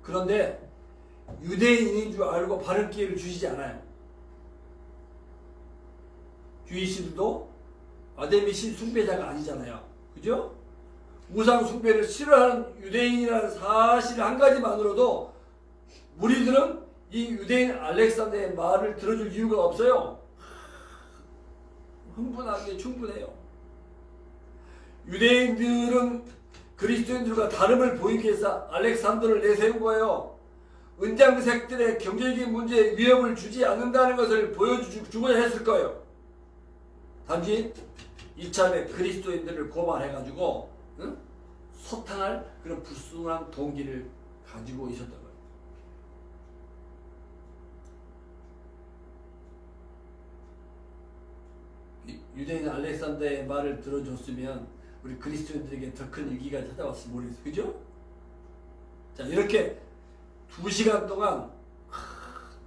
그런데 유대인인 줄 알고 바른 기회를 주시지 않아요. 주이시들도 아데미 신 숭배자가 아니잖아요. 그죠? 우상 숭배를 싫어하는 유대인이라는 사실 한 가지만으로도 무리들은 이 유대인 알렉산더의 말을 들어줄 이유가 없어요. 흥분하는 게 충분해요. 유대인들은 그리스도인들과 다름을 보이기 위해서 알렉산더를 내세운 거예요. 은장색들의 경제적인 문제에 위협을 주지 않는다는 것을 보여주고자 했을 거예요. 단지 이참에 그리스도인들을 고발해가지고 소탕할 그런 불순한 동기를 가지고 있었던 거예요. 유대인 알렉산더의 말을 들어줬으면 우리 그리스도인들에게 더 큰 위기가 찾아왔으면 모르겠어요. 그죠? 자, 이렇게 2시간 동안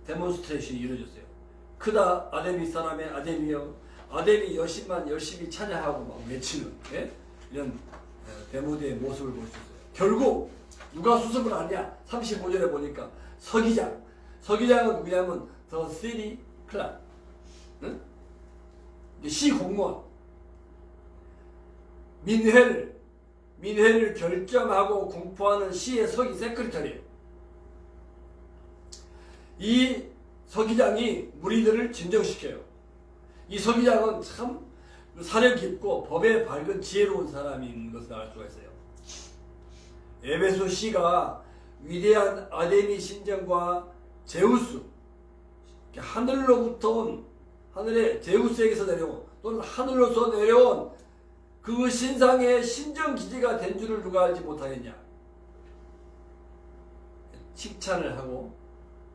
데몬스트레이션이 이루어졌어요. 크다 아데미 사람의 아데미여, 아데미 여신만 열심히 찬양하고 막 외치는, 예? 이런 데모대의 모습을 볼 수 있어요. 결국 누가 수습을 하냐? 35절에 보니까 서기장. 서기장은 누구냐면 더 시티 클럽, 응? 시 공무원. 민회를 결정하고 공포하는 시의 서기 세크리터리예요. 이 서기장이 무리들을 진정시켜요. 이 서기장은 참 사려 깊고 법에 밝은 지혜로운 사람인 것을 알 수가 있어요. 에베소 시가 위대한 아데미 신전과 제우스, 하늘로부터 온, 하늘의 제우스에게서 내려온 또는 하늘로서 내려온 그 신상의 신전 기지가 된 줄을 누가 알지 못하겠냐. 칭찬을 하고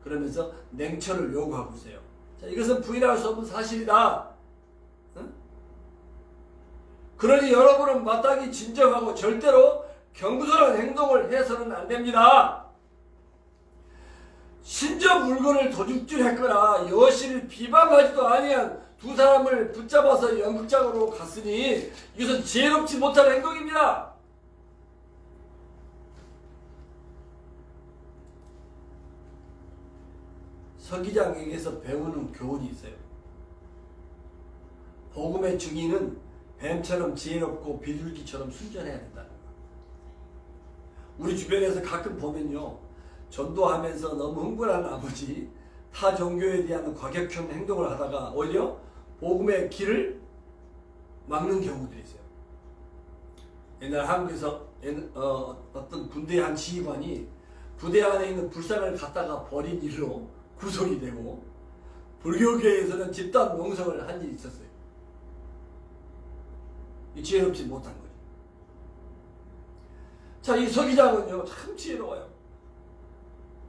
그러면서 냉철을 요구하고 있어요. 자, 이것은 부인할 수 없는 사실이다. 응? 그러니 여러분은 마땅히 진정하고 절대로 경솔한 행동을 해서는 안 됩니다. 신전 물건을 도둑질했거나 여신을 비방하지도 아니한 두 사람을 붙잡아서 연극장으로 갔으니 이것은 지혜롭지 못한 행동입니다. 서기장에게서 배우는 교훈이 있어요. 복음의 증인은 뱀처럼 지혜롭고 비둘기처럼 순전해야 된다는 거예요. 우리 주변에서 가끔 보면요, 전도하면서 너무 흥분한 아버지, 타 종교에 대한 과격한 행동을 하다가 오히려 복음의 길을 막는 경우들이 있어요. 옛날 한국에서 어떤 군대의 한 지휘관이 부대 안에 있는 불상을 갖다가 버린 일로 구속이 되고 불교계에서는 집단 농성을 한 일이 있었어요. 지혜롭지 못한 거죠. 자, 이 서기장은요 참 지혜로워요.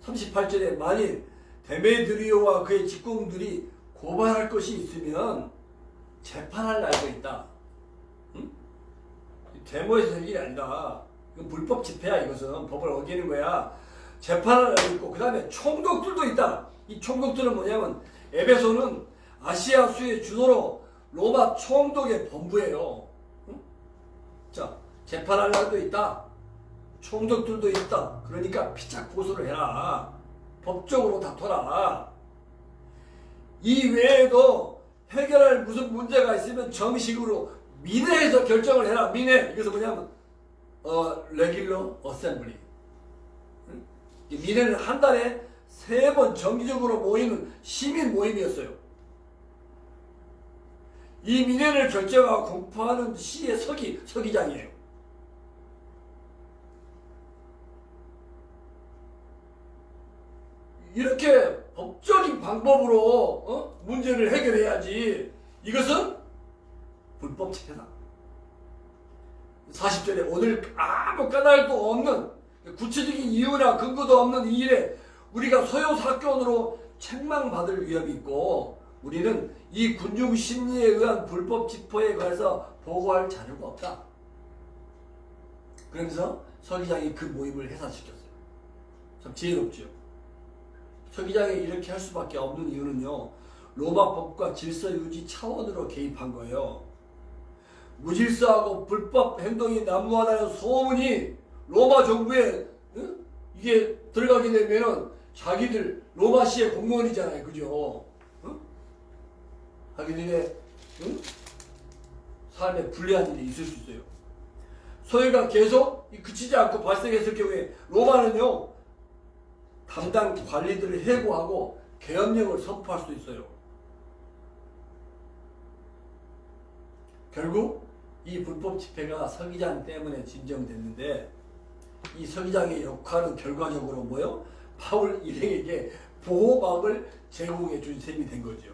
38절에 만일 데메드리오와 그의 직공들이 고발할 것이 있으면 재판할 날도 있다. 응? 데모에서 될 일이 아니다. 이건 불법 집회야. 이것은 법을 어기는 거야. 재판할 날도 있고 그 다음에 총독들도 있다. 이 총독들은 뭐냐면 에베소는 아시아 수의 주도로 로마 총독의 본부예요. 응? 자, 재판할 날도 있다. 총독들도 있다. 그러니까 피착 고소를 해라. 법적으로 다퉈라. 이 외에도 해결할 무슨 문제가 있으면 정식으로 민회에서 결정을 해라. 민회. 이것은 뭐냐면 레귤러 어셈블리. 민회는 한 달에 3번 정기적으로 모이는 시민 모임이었어요. 이 민회를 결정하고 공포하는 시의 서기장이에요. 이렇게 법적인 방법으로 문제를 해결해야지. 이것은 불법 집회다. 40절에 오늘 아무 까닭도 없는 구체적인 이유나 근거도 없는 이 일에 우리가 소요 사건으로 책망받을 위험이 있고 우리는 이 군중 심리에 의한 불법 집회에 관해서 보고할 자료가 없다. 그러면서 서기장이 그 모임을 해산시켰어요. 참 지혜롭죠. 서기장이 이렇게 할 수밖에 없는 이유는요, 로마법과 질서 유지 차원으로 개입한 거예요. 무질서하고 불법 행동이 난무하다는 소문이 로마 정부에 이게 들어가게 되면은 자기들 로마시의 공무원이잖아요, 그죠? 자기들의 삶에 불리한 일이 있을 수 있어요. 소외가 계속 그치지 않고 발생했을 경우에 로마는요, 담당 관리들을 해고하고 계엄령을 선포할 수도 있어요. 결국 이 불법 집회가 서기장 때문에 진정됐는데 이 서기장의 역할은 결과적으로 뭐요? 바울 일행에게 보호막을 제공해 준 셈이 된 거죠.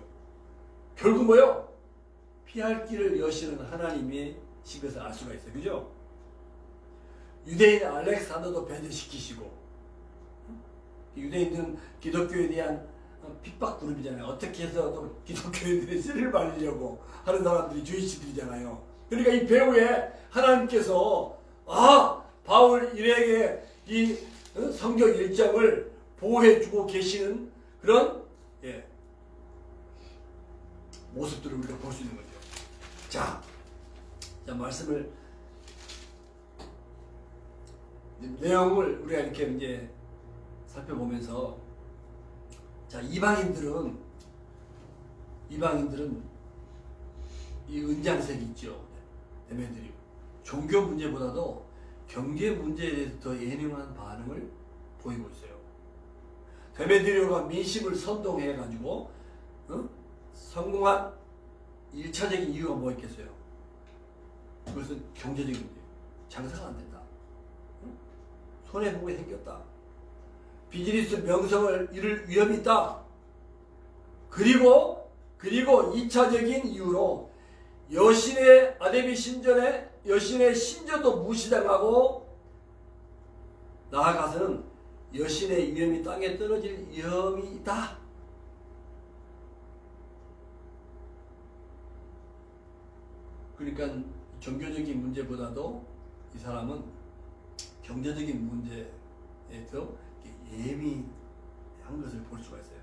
결국 뭐요? 피할 길을 여시는 하나님이신 것을 알 수가 있어요. 그죠? 유대인 알렉산더도 배제시키시고 유대인들은 기독교에 대한 핍박 그룹이잖아요. 어떻게 해서도 기독교인들의 씨를 말리려고 하는 사람들이 주이시들이잖아요. 그러니까 이 배후에 하나님께서 바울 일행의 이 성경 일정을 보호해주고 계시는 그런 모습들을 우리가 볼 수 있는 거죠. 자 말씀을 내용을 우리가 이렇게 이제 살펴보면서 자 이방인들은 이 은장색이 있죠. 데메드리오. 종교 문제보다도 경제 문제에 대해서 더 예민한 반응을 보이고 있어요. 데메드리오가 민심을 선동해 가지고 성공한 1차적인 이유가 뭐 있겠어요? 그것은 경제적인 문제. 장사가 안 된다. 손해보게 생겼다. 비즈니스 명성을 잃을 위험이 있다. 그리고 2차적인 이유로 여신의 아데미 신전에 여신의 신전도 무시당하고 나아가서는 여신의 위험이 땅에 떨어질 위험이 있다. 그러니까 종교적인 문제보다도 이 사람은 경제적인 문제에 더 예민한 것을 볼 수가 있어요.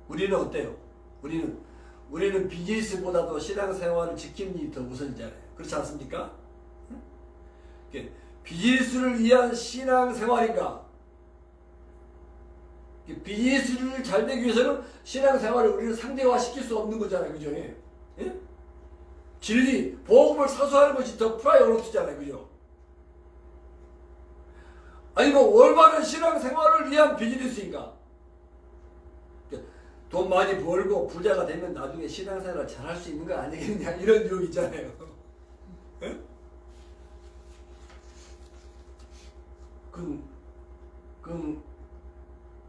우리는 어때요? 우리는 비즈니스보다도 신앙생활을 지키는 일이 더 우선이잖아요. 그렇지 않습니까? 비즈니스를 위한 신앙생활인가? 비즈니스를 잘 되기 위해서는 신앙생활을 우리는 상대화시킬 수 없는 거잖아요. 그죠? 예? 진리, 복음을 사수하는 것이 더 프라이어리티잖아요. 그죠? 아니 올바른 신앙생활을 위한 비즈니스인가? 돈 많이 벌고 부자가 되면 나중에 신앙생활을 잘 할 수 있는 거 아니겠냐 이런 유혹 있잖아요. 그건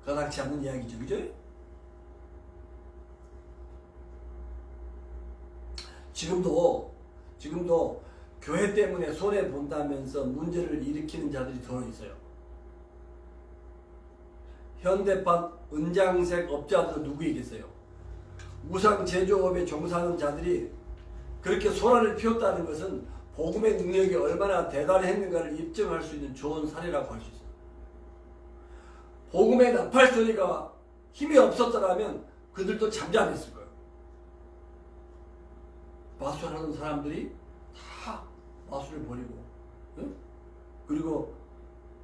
가당치 않는 이야기죠. 그죠? 지금도 교회 때문에 손해본다면서 문제를 일으키는 자들이 더 있어요. 현대판 은장색 업자들은 누구이겠어요? 우상 제조업에 종사하는 자들이 그렇게 소란을 피웠다는 것은 복음의 능력이 얼마나 대단했는가를 입증할 수 있는 좋은 사례라고 할 수 있어요. 복음의 나팔 소리가 힘이 없었더라면 그들도 잠잠했을 거예요. 마술하는 사람들이 다 마술을 버리고 그리고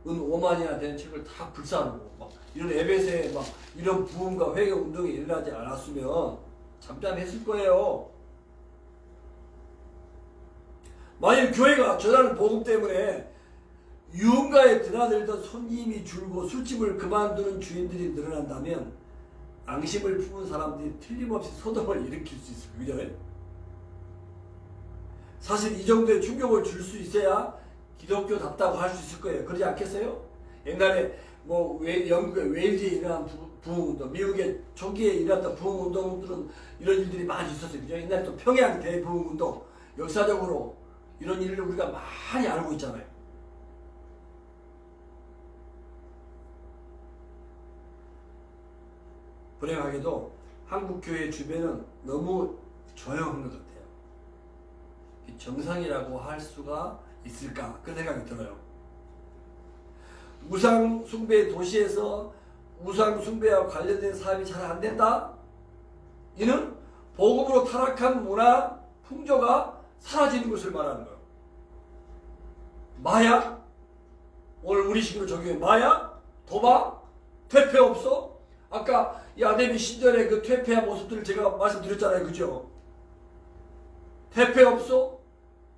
은 5만이나 되는 책을 다 불사르고 막 이런 에베소에 막 이런 부흥과 회개 운동이 일어나지 않았으면 잠잠했을 거예요. 만일 교회가 전하는 복음 때문에 유흥가에 드나들던 손님이 줄고 술집을 그만두는 주인들이 늘어난다면 앙심을 품은 사람들이 틀림없이 소동을 일으킬 수 있어요. 그죠? 사실 이 정도의 충격을 줄 수 있어야 기독교답다고 할 수 있을 거예요. 그러지 않겠어요? 옛날에 뭐 영국의 웨일즈에 일어난 부흥운동, 미국의 초기에 일어났던 부흥운동들은 이런 일들이 많이 있었어요. 그죠? 옛날에 또 평양 대부흥운동, 역사적으로 이런 일을 우리가 많이 알고 있잖아요. 불행하게도 한국 교회 주변은 너무 조용한 것 같아요. 정상이라고 할 수가 있을까? 그런 생각이 들어요. 우상 숭배 도시에서 우상 숭배와 관련된 사업이 잘 안 된다? 이는 복음으로 타락한 문화, 풍조가 사라지는 것을 말하는 거예요. 마약? 오늘 우리 식으로 적용해. 마약? 도박? 퇴폐업소? 아까 야데미 신전의 그 퇴폐한 모습들을 제가 말씀드렸잖아요. 그죠? 퇴폐업소,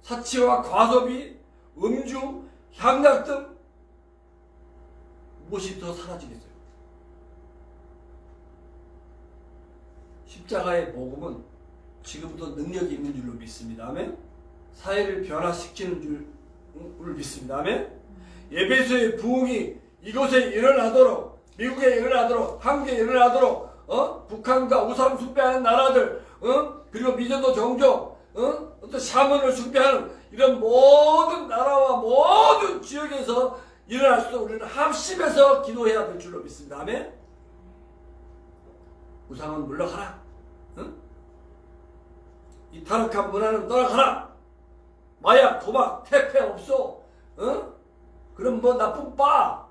사치와 과소비, 음주, 향락 등 무엇이 더 사라지겠어요? 십자가의 복음은 지금도 능력이 있는 줄로 믿습니다. 아멘? 사회를 변화시키는 줄을 믿습니다. 아멘? 에베소의 부흥이 이곳에 일어나도록, 미국에 일어나도록, 한국에 일어나도록, 북한과 우상 숭배하는 나라들, 그리고 미전도 종족, 어떤 샤먼을 숭배하는 이런 모든 나라와 모든 지역에서 일어날 수 있도록 우리는 합심해서 기도해야 될 줄로 믿습니다. 아멘? 우상은 물러가라. 이 타락한 문화는 떠나가라. 마약, 도박, 퇴폐 없어. 그럼 뭐 나쁜 빠.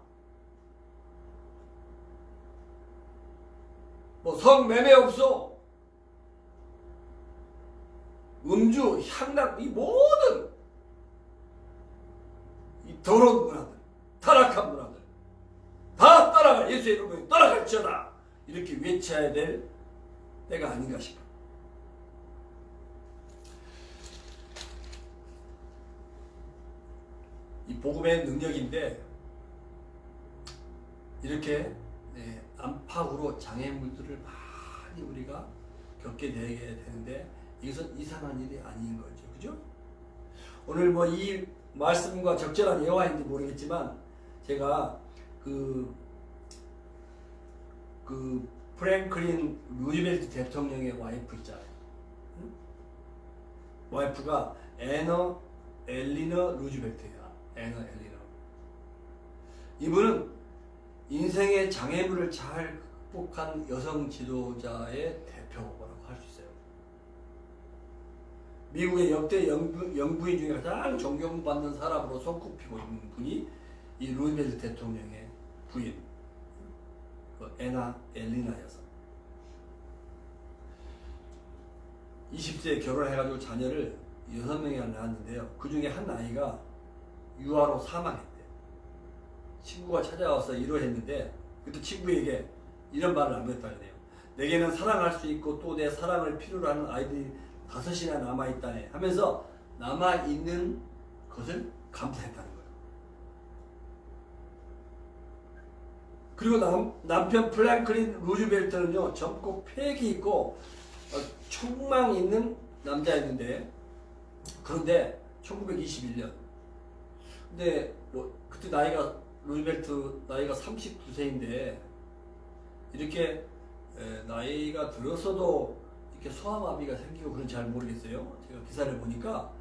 뭐 성매매 없어. 음주, 향락, 이 모든 이 더러운 문화들, 타락한 문화들 다 떠나가. 예수의 이름으로 떠나갈지어다. 이렇게 외쳐야 될 때가 아닌가 싶어요. 이 복음의 능력인데 이렇게 안팎으로 장애물들을 많이 우리가 겪게 되는데 이것은 이상한 일이 아닌 거죠. 그죠? 오늘 뭐 이 말씀과 적절한 예화인지 모르겠지만 제가 그 프랭클린 루즈벨트 대통령의 와이프 있잖아요. 와이프가 애너 엘리너 루즈벨트예요. 애너 엘리너. 이분은 인생의 장애물을 잘 극복한 여성 지도자의 대표라고 할 수 있어요. 미국의 역대 영부인 중에 가장 존경받는 사람으로 손꼽히고 있는 분이 이 루즈벨트 대통령의 부인, 애나 엘리나 여성. 20세에 결혼해가지고 자녀를 6명이나 낳았는데요. 그 중에 한 아이가 유아로 사망했대. 친구가 찾아와서 위로했는데 그때 친구에게 이런 말을 남겼다고 해요. 내게는 사랑할 수 있고 또 내 사랑을 필요로 하는 아이들이 5이나 남아있다네 하면서 남아있는 것을 감사했다는 거예요. 그리고 남편 플랭클린 루즈벨트는요, 젊고 패기 있고 촉망 있는 남자였는데, 그런데 1921년 근데 뭐 그때 루즈벨트 나이가 39세인데 이렇게 나이가 들어서도 이렇게 소아마비가 생기고 그런지 잘 모르겠어요. 제가 기사를 보니까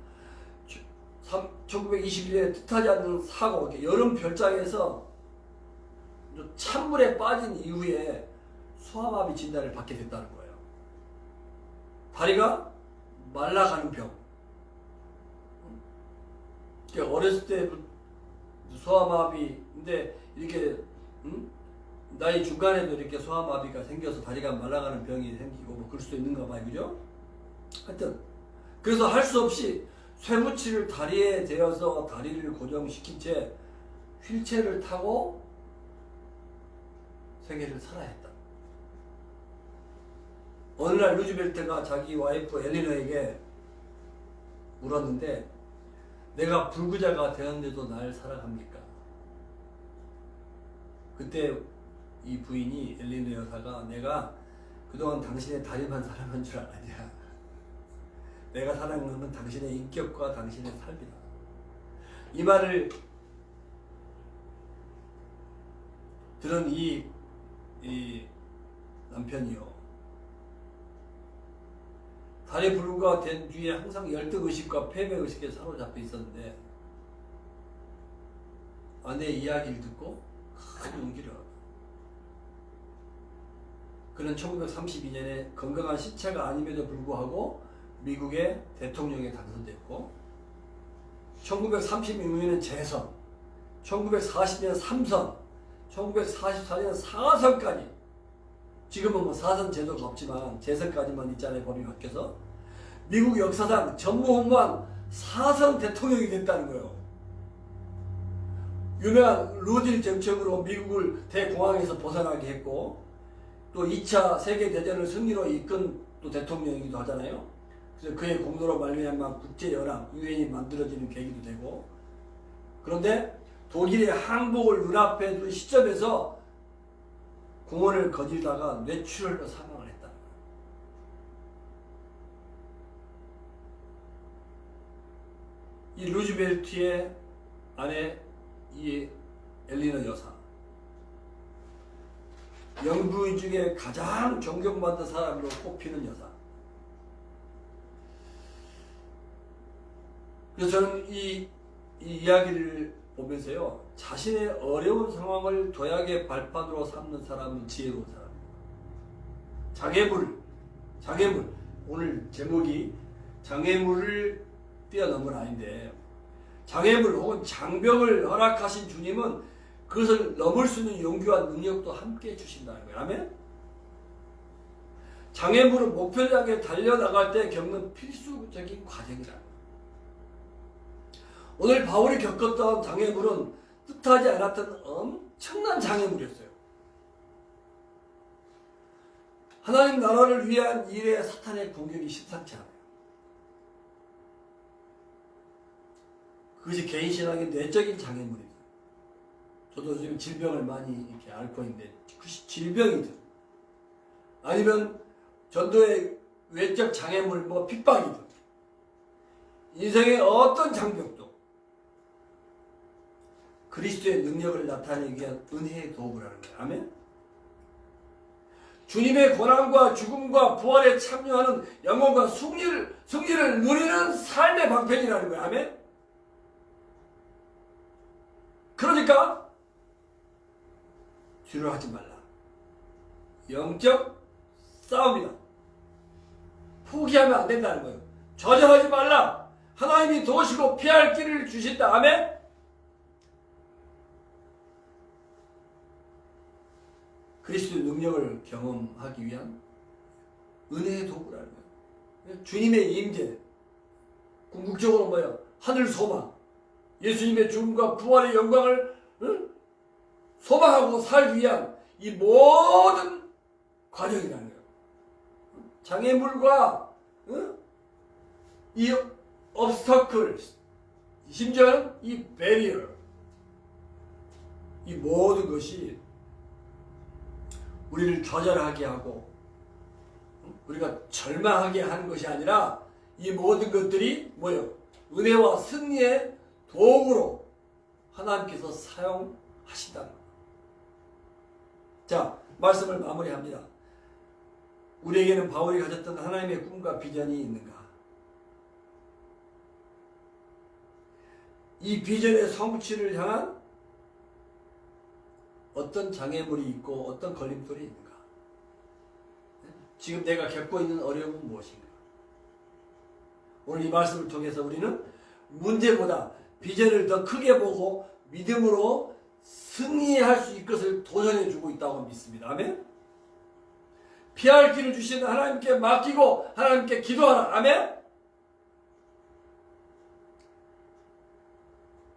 1921년에 뜻하지 않는 사고, 여름 별장에서 찬물에 빠진 이후에 소아마비 진단을 받게 됐다는 거예요. 다리가 말라가는 병. 어렸을 때 소아마비인데 이렇게 나이 중간에도 이렇게 소아마비가 생겨서 다리가 말라가는 병이 생기고 뭐 그럴 수도 있는가 봐요. 그죠? 하여튼 그래서 할 수 없이 쇠붙이를 다리에 대어서 다리를 고정시킨 채 휠체어를 타고 생애를 살아야 했다. 어느 날 루즈벨트가 자기 와이프 엘리너에게 물었는데 내가 불구자가 되었는데도 날 사랑합니까? 그때 이 부인이 엘리너 여사가 내가 그동안 당신의 다리만 사랑한 줄 아냐. 내가 사랑하는 건 당신의 인격과 당신의 삶이다. 이 말을 들은 이 남편이요. 다리 불구가 된 뒤에 항상 열등의식과 패배의식에 사로잡혀 있었는데 아내의 이야기를 듣고 큰 용기를 얻어. 그는 1932년에 건강한 시체가 아님에도 불구하고 미국의 대통령에 당선됐고 1936년에 재선, 1940년 3선, 1944년 4선까지 지금은 뭐 4선 제도가 없지만 재선까지만 있잖아요. 법이 바뀌어서 미국 역사상 전무후무한 4선 대통령이 됐다는 거예요. 유명한 루딜 정책으로 미국을 대공황에서 벗어나게 했고 또 2차 세계대전을 승리로 이끈 또 대통령이기도 하잖아요. 그래서 그의 공로로 말미암아 국제연합, 유엔이 만들어지는 계기도 되고 그런데 독일의 항복을 눈앞에 둔 시점에서 공원을 거닐다가 뇌출혈로 사망을 했다. 이 루즈벨트의 아내 이 엘리너 여사 영부인 중에 가장 존경받는 사람으로 꼽히는 여사. 그래서 저는 이 이야기를 보면서요 자신의 어려운 상황을 도약의 발판으로 삼는 사람은 지혜로운 사람입니다. 장애물 오늘 제목이 장애물을 뛰어넘은 아이인데 장애물 혹은 장벽을 허락하신 주님은 그것을 넘을 수 있는 용기와 능력도 함께 주신다는 거예요. 아멘? 장애물은 목표를 향해 달려나갈 때 겪는 필수적인 과정이다. 오늘 바울이 겪었던 장애물은 뜻하지 않았던 엄청난 장애물이었어요. 하나님 나라를 위한 일에 사탄의 공격이 심상치 않아요. 그것이 개인 신앙의 내적인 장애물이다. 저도 지금 질병을 많이 이렇게 앓고 있는데 그것이 질병이든 아니면 전도의 외적 장애물 뭐 핍박이든 인생의 어떤 장벽도 그리스도의 능력을 나타내기 위한 은혜의 도구라는 거예요. 아멘? 주님의 고난과 죽음과 부활에 참여하는 영혼과 승리를 누리는 삶의 방편이라는 거예요. 아멘? 그러니까 두려워하지 말라. 영적 싸움이다. 포기하면 안 된다는 거예요. 좌절하지 말라. 하나님이 도우시고 피할 길을 주신다. 아멘? 그리스도의 능력을 경험하기 위한 은혜의 도구라는 거예요. 주님의 임재, 궁극적으로 뭐예요? 하늘 소망, 예수님의 죽음과 부활의 영광을 소망하고 살기 위한 이 모든 과정이라는 거예요. 장애물과 이 obstacles, 심지어는 이 barrier, 이 모든 것이 우리를 좌절하게 하고 우리가 절망하게 하는 것이 아니라 이 모든 것들이 뭐예요? 은혜와 승리의 도구로 하나님께서 사용하신다는 거예요. 자, 말씀을 마무리합니다. 우리에게는 바울이 가졌던 하나님의 꿈과 비전이 있는가? 이 비전의 성취를 향한 어떤 장애물이 있고 어떤 걸림돌이 있는가? 지금 내가 겪고 있는 어려움은 무엇인가? 오늘 이 말씀을 통해서 우리는 문제보다 비전을 더 크게 보고 믿음으로 승리할 수 있을 것을 도전해 주고 있다고 믿습니다. 아멘? 피할 길을 주시는 하나님께 맡기고 하나님께 기도하라. 아멘?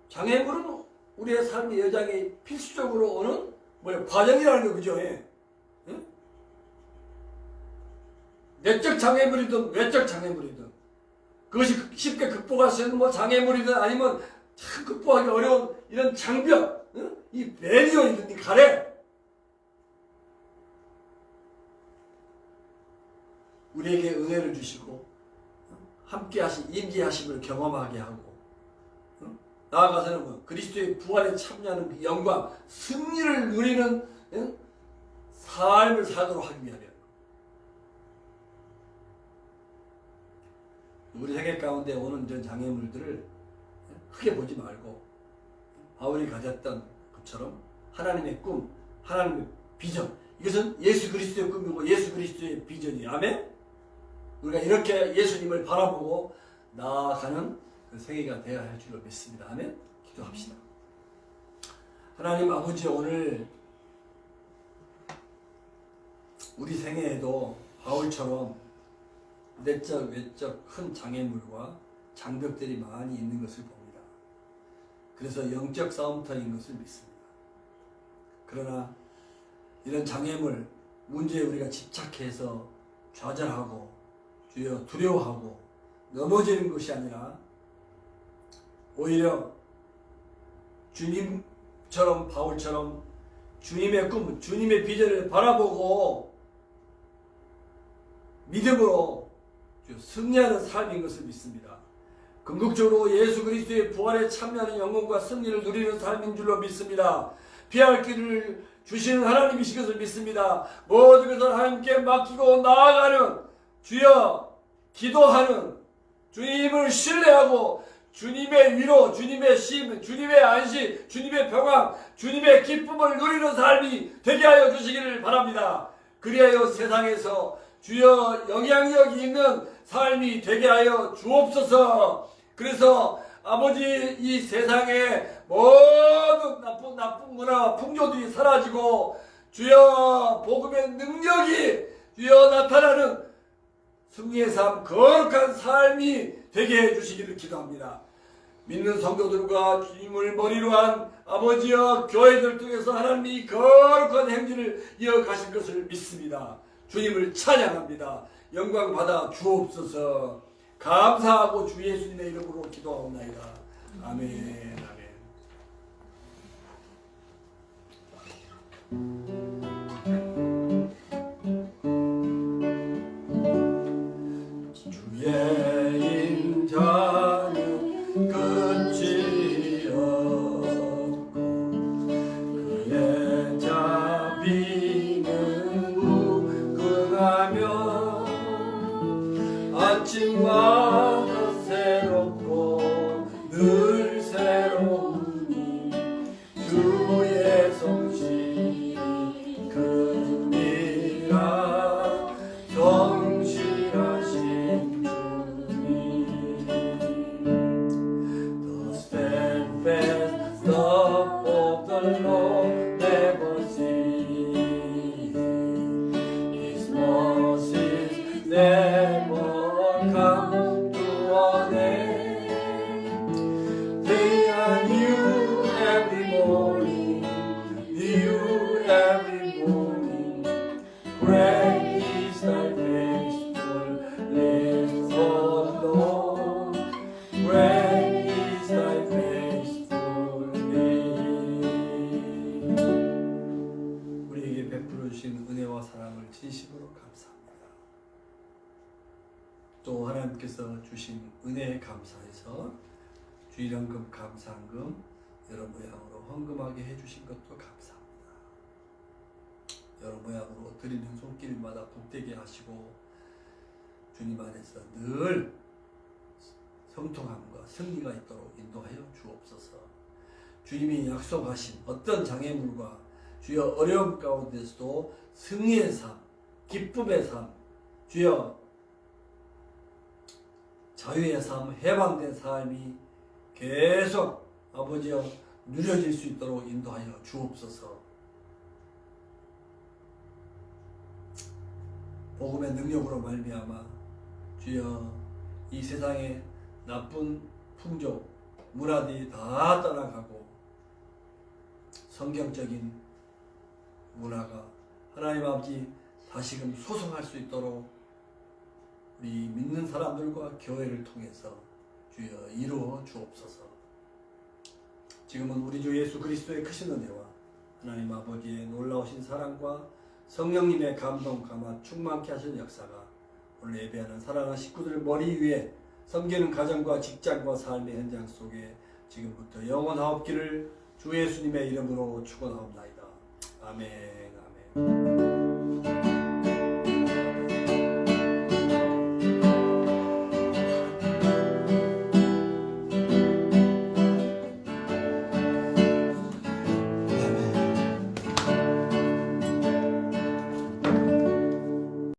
장애물은 우리의 삶의 여정이 필수적으로 오는 과정이라는 거, 그죠? 예? 응? 내적 장애물이든 외적 장애물이든 그것이 쉽게 극복할 수 있는 장애물이든 아니면 참 극복하기 어려운 이런 장벽, 응? 이 배리어이든 이 가래, 우리에게 은혜를 주시고 함께 하신 임재하심을 경험하게 하고, 응? 나아가서는 그리스도의 부활에 참여하는 그 영광, 승리를 누리는, 응? 삶을 살도록 하기 위하여 우리 세계 가운데 오는 이런 장애물들을 크게 보지 말고 바울이 가졌던 것처럼 하나님의 꿈, 하나님의 비전, 이것은 예수 그리스도의 꿈이고 예수 그리스도의 비전이에요. 아멘? 우리가 이렇게 예수님을 바라보고 나아가는 그 생애가 되어야 할 줄로 믿습니다. 아멘? 기도합시다. 하나님 아버지, 오늘 우리 생애에도 바울처럼 내적 외적 큰 장애물과 장벽들이 많이 있는 것을 봅니다. 그래서 영적 싸움터인 것을 믿습니다. 그러나 이런 장애물, 문제에 우리가 집착해서 좌절하고 주여 두려워하고 넘어지는 것이 아니라 오히려 주님처럼, 바울처럼 주님의 꿈, 주님의 비전을 바라보고 믿음으로 승리하는 삶인 것을 믿습니다. 궁극적으로 예수 그리스도의 부활에 참여하는 영광과 승리를 누리는 삶인 줄로 믿습니다. 피할 길을 주시는 하나님이신 것을 믿습니다. 모든 것을 하나님께 맡기고 나아가는, 주여 기도하는, 주님을 신뢰하고 주님의 위로, 주님의 쉼, 주님의 안식, 주님의 평안, 주님의 기쁨을 누리는 삶이 되게 하여 주시기를 바랍니다. 그리하여 세상에서 주여 영향력이 있는 삶이 되게 하여 주옵소서. 그래서 아버지, 이 세상에 모든 나쁜 문화와 풍조들이 사라지고 주여 복음의 능력이 주여 나타나는 승리의 삶, 거룩한 삶이 되게 해주시기를 기도합니다. 믿는 성도들과 주님을 머리로 한 아버지여 교회들 통해서 하나님이 거룩한 행진을 이어가실 것을 믿습니다. 주님을 찬양합니다. 영광 받아 주옵소서. 감사하고 주 예수님의 이름으로 기도하옵나이다. 아멘. 주의 인자는 끝이 없고 그의 자비는 무궁하며 아침마다 새롭고 늘 새로우니 주의 성실이 큽니다. 성실하신 주님, The steadfast love of the Lord never ceases. His mercies never come to an end. They are new every morning, new every morning. Great is thy faithfulness, O Lord. Great is thy faithfulness. 우리에게 베풀어 주신 은혜와 사랑을 진심으로 감사합니다. 또 하나님께서 주신 은혜에 감사해서 주일연금 감사한금 여러 모양으로 헌금하게 해주신 것도 감사합니다. 여러 모양으로 드리는 손길마다 복되게 하시고 주님 안에서 늘 성통함과 승리가 있도록 인도하여 주옵소서. 주님이 약속하신 어떤 장애물과 주여 어려움 가운데서도 승리의 삶, 기쁨의 삶, 주여 자유의 삶, 해방된 삶이 계속 아버지여 누려질 수 있도록 인도하여 주옵소서. 복음의 능력으로 말미암아 주여 이 세상에 나쁜 풍조, 문화들이 다 떠나가고 성경적인 문화가 하나님 아버지 다시금 소성할 수 있도록 우리 믿는 사람들과 교회를 통해서 주여 이루어 주옵소서. 지금은 우리 주 예수 그리스도의 크신 은혜와 하나님 아버지의 놀라우신 사랑과 성령님의 감동 감화 충만케 하신 역사가 오늘 예배하는 사랑하는 식구들 머리 위에 섬기는 가정과 직장과 삶의 현장 속에 지금부터 영원하옵기를 주 예수님의 이름으로 축원하옵나이다. 아멘. 아멘.